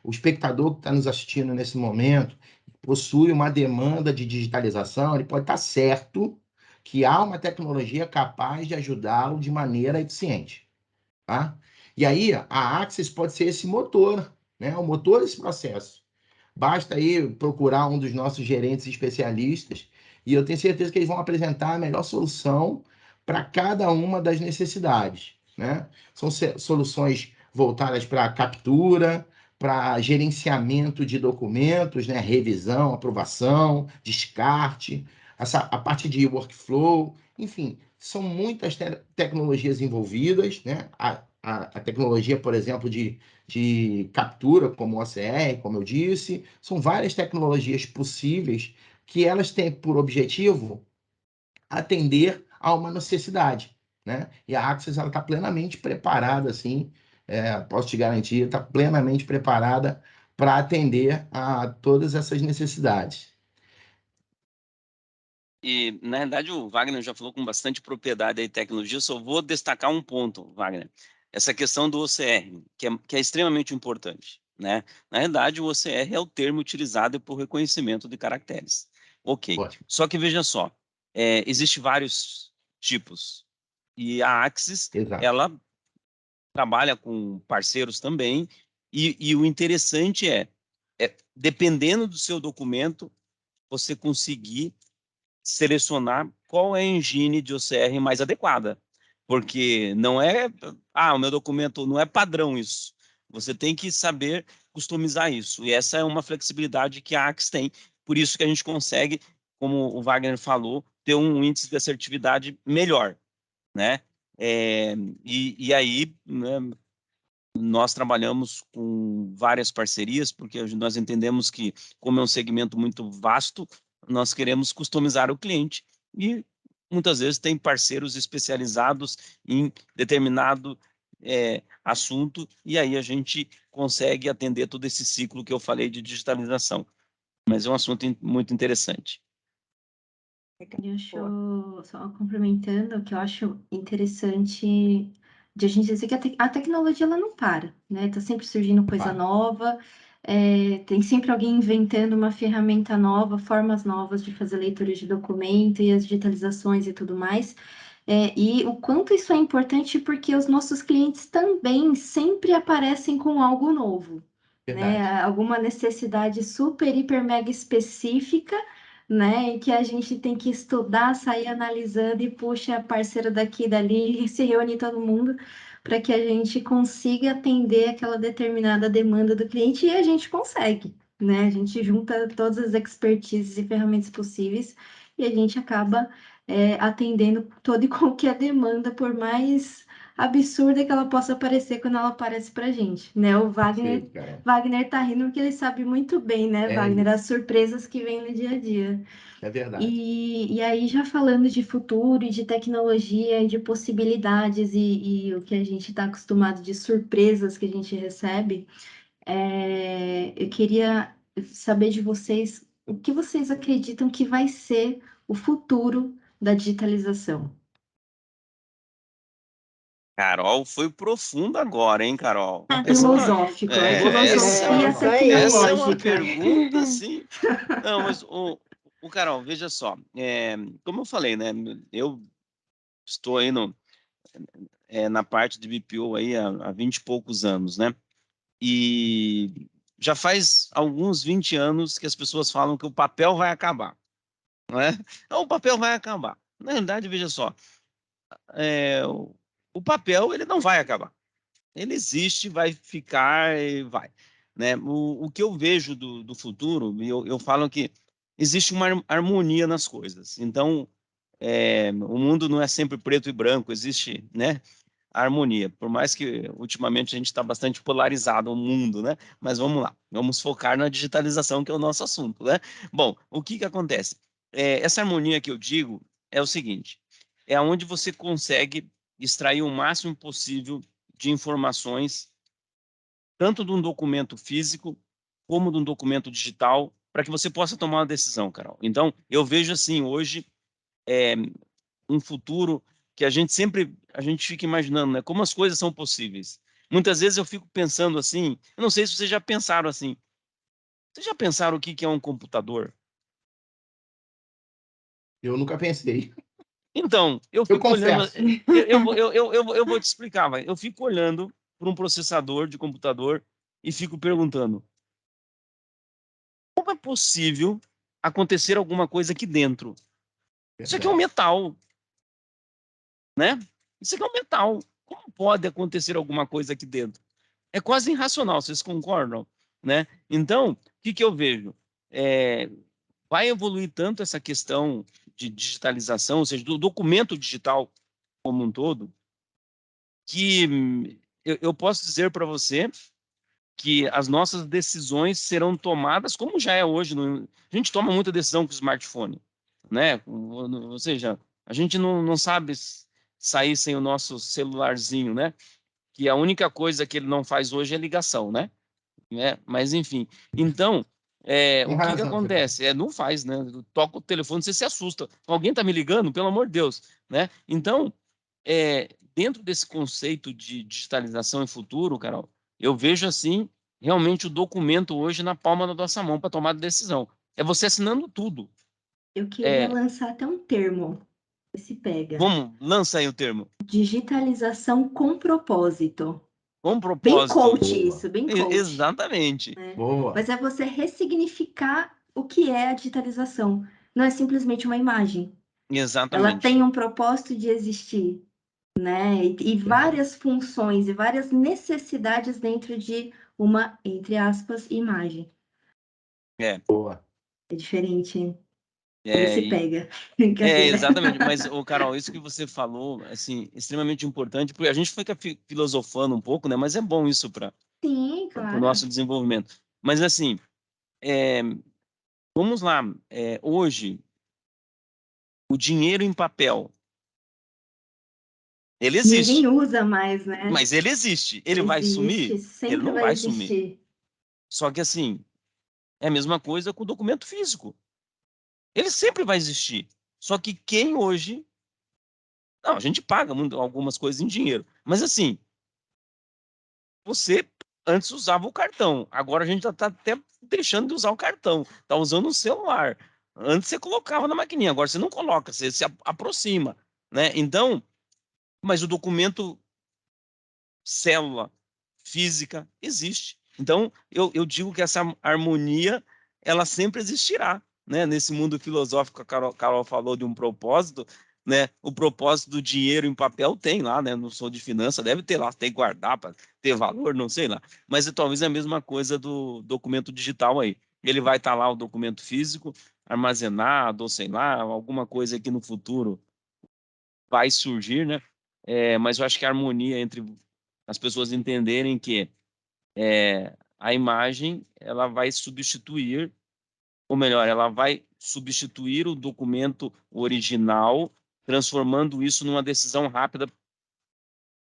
O espectador que está nos assistindo nesse momento possui uma demanda de digitalização, ele pode estar certo que há uma tecnologia capaz de ajudá-lo de maneira eficiente. Tá? E aí, a Axis pode ser esse motor, né? O motor desse processo. Basta aí procurar um dos nossos gerentes especialistas e eu tenho certeza que eles vão apresentar a melhor solução para cada uma das necessidades, né? São soluções voltadas para captura, para gerenciamento de documentos, né? Revisão, aprovação, descarte, a parte de workflow, enfim, são muitas tecnologias envolvidas, né? A tecnologia, por exemplo, de captura, como o OCR, como eu disse, são várias tecnologias possíveis que elas têm por objetivo atender a uma necessidade, né? E a Axis está plenamente preparada, assim, posso te garantir, está plenamente preparada para atender a todas essas necessidades. E, na verdade, o Wagner já falou com bastante propriedade aí de tecnologia, eu só vou destacar um ponto, Wagner. Essa questão do OCR, que é extremamente importante, né? Na verdade, o OCR é o termo utilizado para o reconhecimento de caracteres. Ok. Ótimo. Só que, veja só, existe vários tipos. E a Axis, Exato. ela trabalha com parceiros também, e o interessante dependendo do seu documento, você conseguir selecionar qual é a engine de OCR mais adequada, porque não é, o meu documento não é padrão isso. Você tem que saber customizar isso, e essa é uma flexibilidade que a Axis tem, por isso que a gente consegue, como o Wagner falou, ter um índice de assertividade melhor, né? E aí, né, nós trabalhamos com várias parcerias, porque nós entendemos que, como é um segmento muito vasto, nós queremos customizar o cliente. E muitas vezes tem parceiros especializados em determinado assunto, e aí a gente consegue atender todo esse ciclo que eu falei de digitalização. Mas é um assunto muito interessante. Deixa eu só complementando, o que eu acho interessante de a gente dizer que a tecnologia ela não para, né? Tá sempre surgindo coisa nova, tem sempre alguém inventando uma ferramenta nova, formas novas de fazer leitura de documento e as digitalizações e tudo mais. E o quanto isso é importante porque os nossos clientes também sempre aparecem com algo novo, né? Alguma necessidade super, hiper, mega específica, né? E que a gente tem que estudar, sair analisando e puxa parceiro daqui e dali, se reúne todo mundo para que a gente consiga atender aquela determinada demanda do cliente e a gente consegue, né? A gente junta todas as expertises e ferramentas possíveis e a gente acaba atendendo toda e qualquer demanda, por mais absurda que ela possa parecer quando ela aparece pra gente, né? O Wagner, Perfeito, Carol. Wagner tá rindo porque ele sabe muito bem, né, É Wagner, as isso, surpresas que vem no dia a dia. é verdade. E aí, já falando de futuro, e de tecnologia, e de possibilidades, e o que a gente está acostumado de surpresas que a gente recebe, eu queria saber de vocês o que vocês acreditam que vai ser o futuro da digitalização. Carol foi profundo agora, hein, Carol? Filosófico, a Essa filosofia isso aí. é uma tecnológica. pergunta, assim. Não, mas o Carol, veja só, como eu falei, né? Eu estou aí na parte de BPO aí há 20 e poucos anos, né? E já faz alguns 20 anos que as pessoas falam que o papel vai acabar, não é? Não, o papel vai acabar. Na realidade, veja só, o papel ele não vai acabar. Ele existe, vai ficar e vai, né? O que eu vejo do futuro, eu falo que existe uma harmonia nas coisas. Então, o mundo não é sempre preto e branco, existe, né, a harmonia. Por mais que ultimamente a gente está bastante polarizado o mundo, né? Mas vamos lá, vamos focar na digitalização, que é o nosso assunto, né? Bom, o que que acontece? Essa harmonia que eu digo é o seguinte: é onde você consegue extrair o máximo possível de informações, tanto de um documento físico como de um documento digital, para que você possa tomar uma decisão, Carol. Então, eu vejo assim hoje um futuro que a gente fica imaginando, né, como as coisas são possíveis. Muitas vezes eu fico pensando assim, eu não sei se vocês já pensaram assim. Vocês já pensaram o que que é um computador? Eu nunca pensei. Então, eu Eu fico olhando, confesso. eu vou te explicar, vai. Eu fico olhando para um processador de computador e fico perguntando, como é possível acontecer alguma coisa aqui dentro? Isso aqui é um Verdade. metal, né? Isso aqui é um metal. Como pode acontecer alguma coisa aqui dentro? É quase irracional, vocês concordam? Né? Então, o que que eu vejo? É, vai evoluir tanto essa questão de digitalização, ou seja, do documento digital como um todo, que eu posso dizer para você que as nossas decisões serão tomadas como já é hoje. A gente toma muita decisão com o smartphone, né? Ou seja, a gente não sabe sair sem o nosso celularzinho, né? Que a única coisa que ele não faz hoje é ligação, né? Mas enfim, então, Tem o que que razão, Fernando. acontece? Não faz, né? Toca o telefone, você se assusta. Alguém tá me ligando? Pelo amor de Deus, né? Então, dentro desse conceito de digitalização e futuro, Carol, eu vejo assim, realmente o documento hoje na palma da nossa mão para tomar decisão. É você assinando tudo. Eu queria É, lançar até um termo, se pega. vamos, lança aí o termo. Digitalização com propósito. Com Bem propósito. coach Boa. isso, bem coach, Exatamente. né? Boa. Mas é você ressignificar o que é a digitalização. Não é simplesmente uma imagem. Ela Exatamente. tem um propósito de existir, né? E Verdade. várias funções e várias necessidades dentro de uma, entre aspas, imagem. É, Boa. É diferente, hein? Ele é, se e- pega. Brincadeira. exatamente. Mas, Carol, isso que você falou, assim, extremamente importante, porque a gente fica filosofando um pouco, né? Mas é bom isso para Sim, o claro. nosso desenvolvimento. Mas, assim, é, vamos lá. Hoje, o dinheiro em papel, ele Ninguém existe, usa mais, né? mas ele existe. Ele vai Existe, sumir? Ele sempre não vai vai sumir. existir. Só que, assim, é a mesma coisa com o documento físico. Ele sempre vai existir. Só que quem hoje. Não, a gente paga algumas coisas em dinheiro. Mas, assim, você antes usava o cartão. Agora a gente já está até deixando de usar o cartão. Está usando o celular. Antes você colocava na maquininha, agora você não coloca, você se aproxima, né? Então, mas o documento célula física existe. Então, eu digo que essa harmonia, ela sempre existirá, né? Nesse mundo filosófico que a Carol falou de um propósito, né? O propósito do dinheiro em papel tem lá, né? Não sou de finança, deve ter lá, tem que guardar para ter valor, não sei lá. Mas talvez é a mesma coisa do documento digital aí. Ele vai estar lá o documento físico, armazenado, ou sei lá, alguma coisa que no futuro vai surgir, né? Mas eu acho que a harmonia entre as pessoas entenderem que a imagem ela vai substituir, ou melhor, ela vai substituir o documento original, transformando isso numa decisão rápida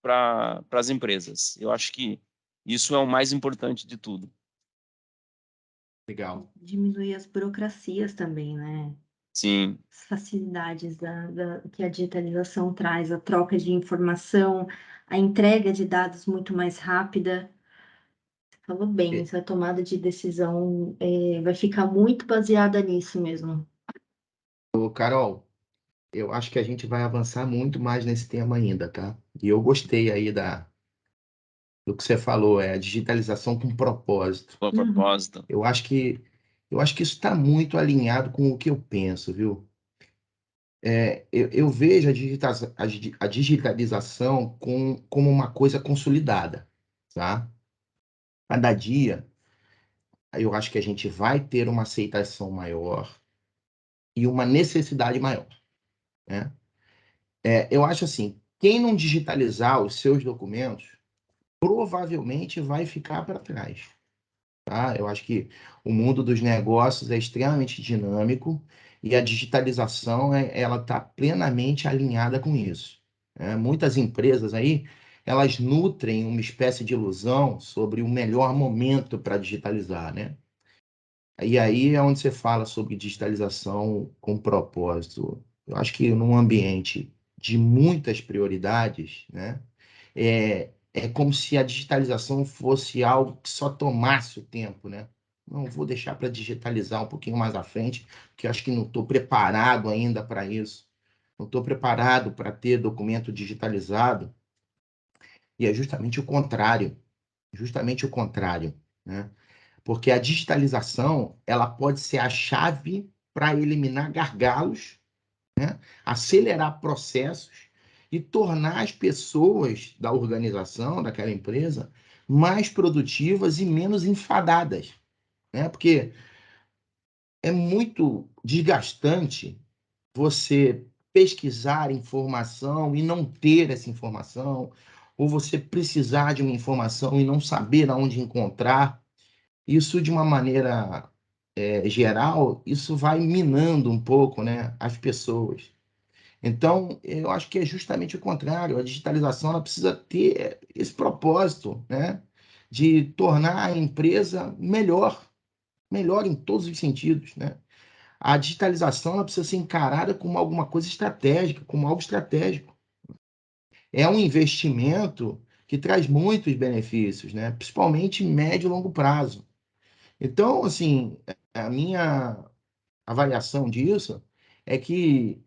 para as empresas. Eu acho que isso é o mais importante de tudo. Legal. Diminuir as burocracias também, né? Sim, As facilidades que a digitalização traz, a troca de informação, a entrega de dados muito mais rápida. Falou bem, E- essa tomada de decisão vai ficar muito baseada nisso mesmo. Ô, Carol, eu acho que a gente vai avançar muito mais nesse tema ainda, tá? E eu gostei aí do que você falou, a digitalização com propósito. a propósito. Eu acho que isso está muito alinhado com o que eu penso, viu? Eu vejo a digitalização como uma coisa consolidada, tá? Cada dia, eu acho que a gente vai ter uma aceitação maior e uma necessidade maior, né? Eu acho assim, quem não digitalizar os seus documentos, provavelmente vai ficar para trás, tá? Eu acho que o mundo dos negócios é extremamente dinâmico e a digitalização ela está plenamente alinhada com isso, né? Muitas empresas aí elas nutrem uma espécie de ilusão sobre o melhor momento para digitalizar, né? E aí é onde você fala sobre digitalização com propósito. Eu acho que num ambiente de muitas prioridades, né? É como se a digitalização fosse algo que só tomasse o tempo, né? Não vou deixar para digitalizar um pouquinho mais à frente, porque eu acho que não estou preparado ainda para isso. Não estou preparado para ter documento digitalizado. E é justamente o contrário, né? Porque a digitalização ela pode ser a chave para eliminar gargalos, né? Acelerar processos e tornar as pessoas da organização, daquela empresa, mais produtivas e menos enfadadas, né? Porque é muito desgastante você pesquisar informação e não ter essa informação, ou você precisar de uma informação e não saber aonde encontrar. Isso, de uma maneira geral, isso vai minando um pouco, né, as pessoas. Então, eu acho que é justamente o contrário. A digitalização ela precisa ter esse propósito, né, de tornar a empresa melhor, melhor em todos os sentidos, né? A digitalização ela precisa ser encarada como alguma coisa estratégica, como algo estratégico. É um investimento que traz muitos benefícios, né? Principalmente em médio e longo prazo. Então, assim, a minha avaliação disso é que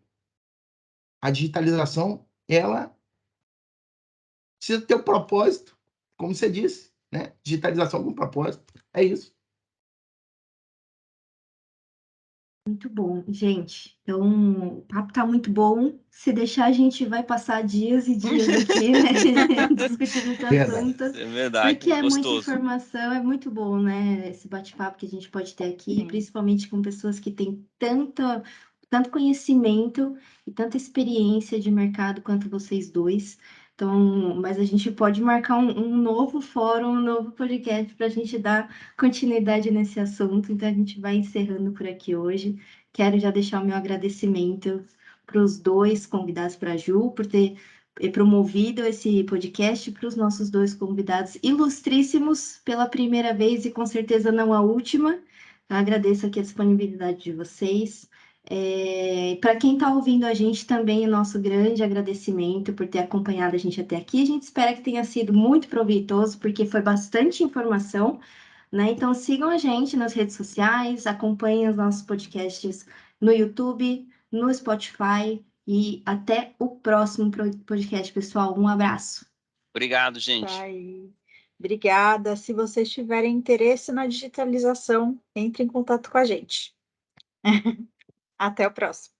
a digitalização ela precisa ter um propósito, como você disse, né? Digitalização com propósito. É isso. Muito bom, gente. Então, o papo tá muito bom. Se deixar, a gente vai passar dias e dias aqui, né, discutindo esse Verdade. assunto, É verdade, porque é é muita gostoso. informação, é muito bom, né? Esse bate-papo que a gente pode ter aqui, Sim. principalmente com pessoas que têm tanto conhecimento e tanta experiência de mercado quanto vocês dois. Então, mas a gente pode marcar um novo fórum, um novo podcast para a gente dar continuidade nesse assunto. Então, a gente vai encerrando por aqui hoje. Quero já deixar o meu agradecimento para os dois convidados, para a Ju, por ter promovido esse podcast, para os nossos dois convidados ilustríssimos pela primeira vez e com certeza não a última. Eu agradeço aqui a disponibilidade de vocês. Para quem está ouvindo a gente também, o nosso grande agradecimento por ter acompanhado a gente até aqui. A gente espera que tenha sido muito proveitoso, porque foi bastante informação, né? Então sigam a gente nas redes sociais, acompanhem os nossos podcasts no YouTube, no Spotify e até o próximo podcast, pessoal. Um abraço. Obrigado, Tá gente. aí. Obrigada. Se vocês tiverem interesse na digitalização, entre em contato com a gente. Até o próximo.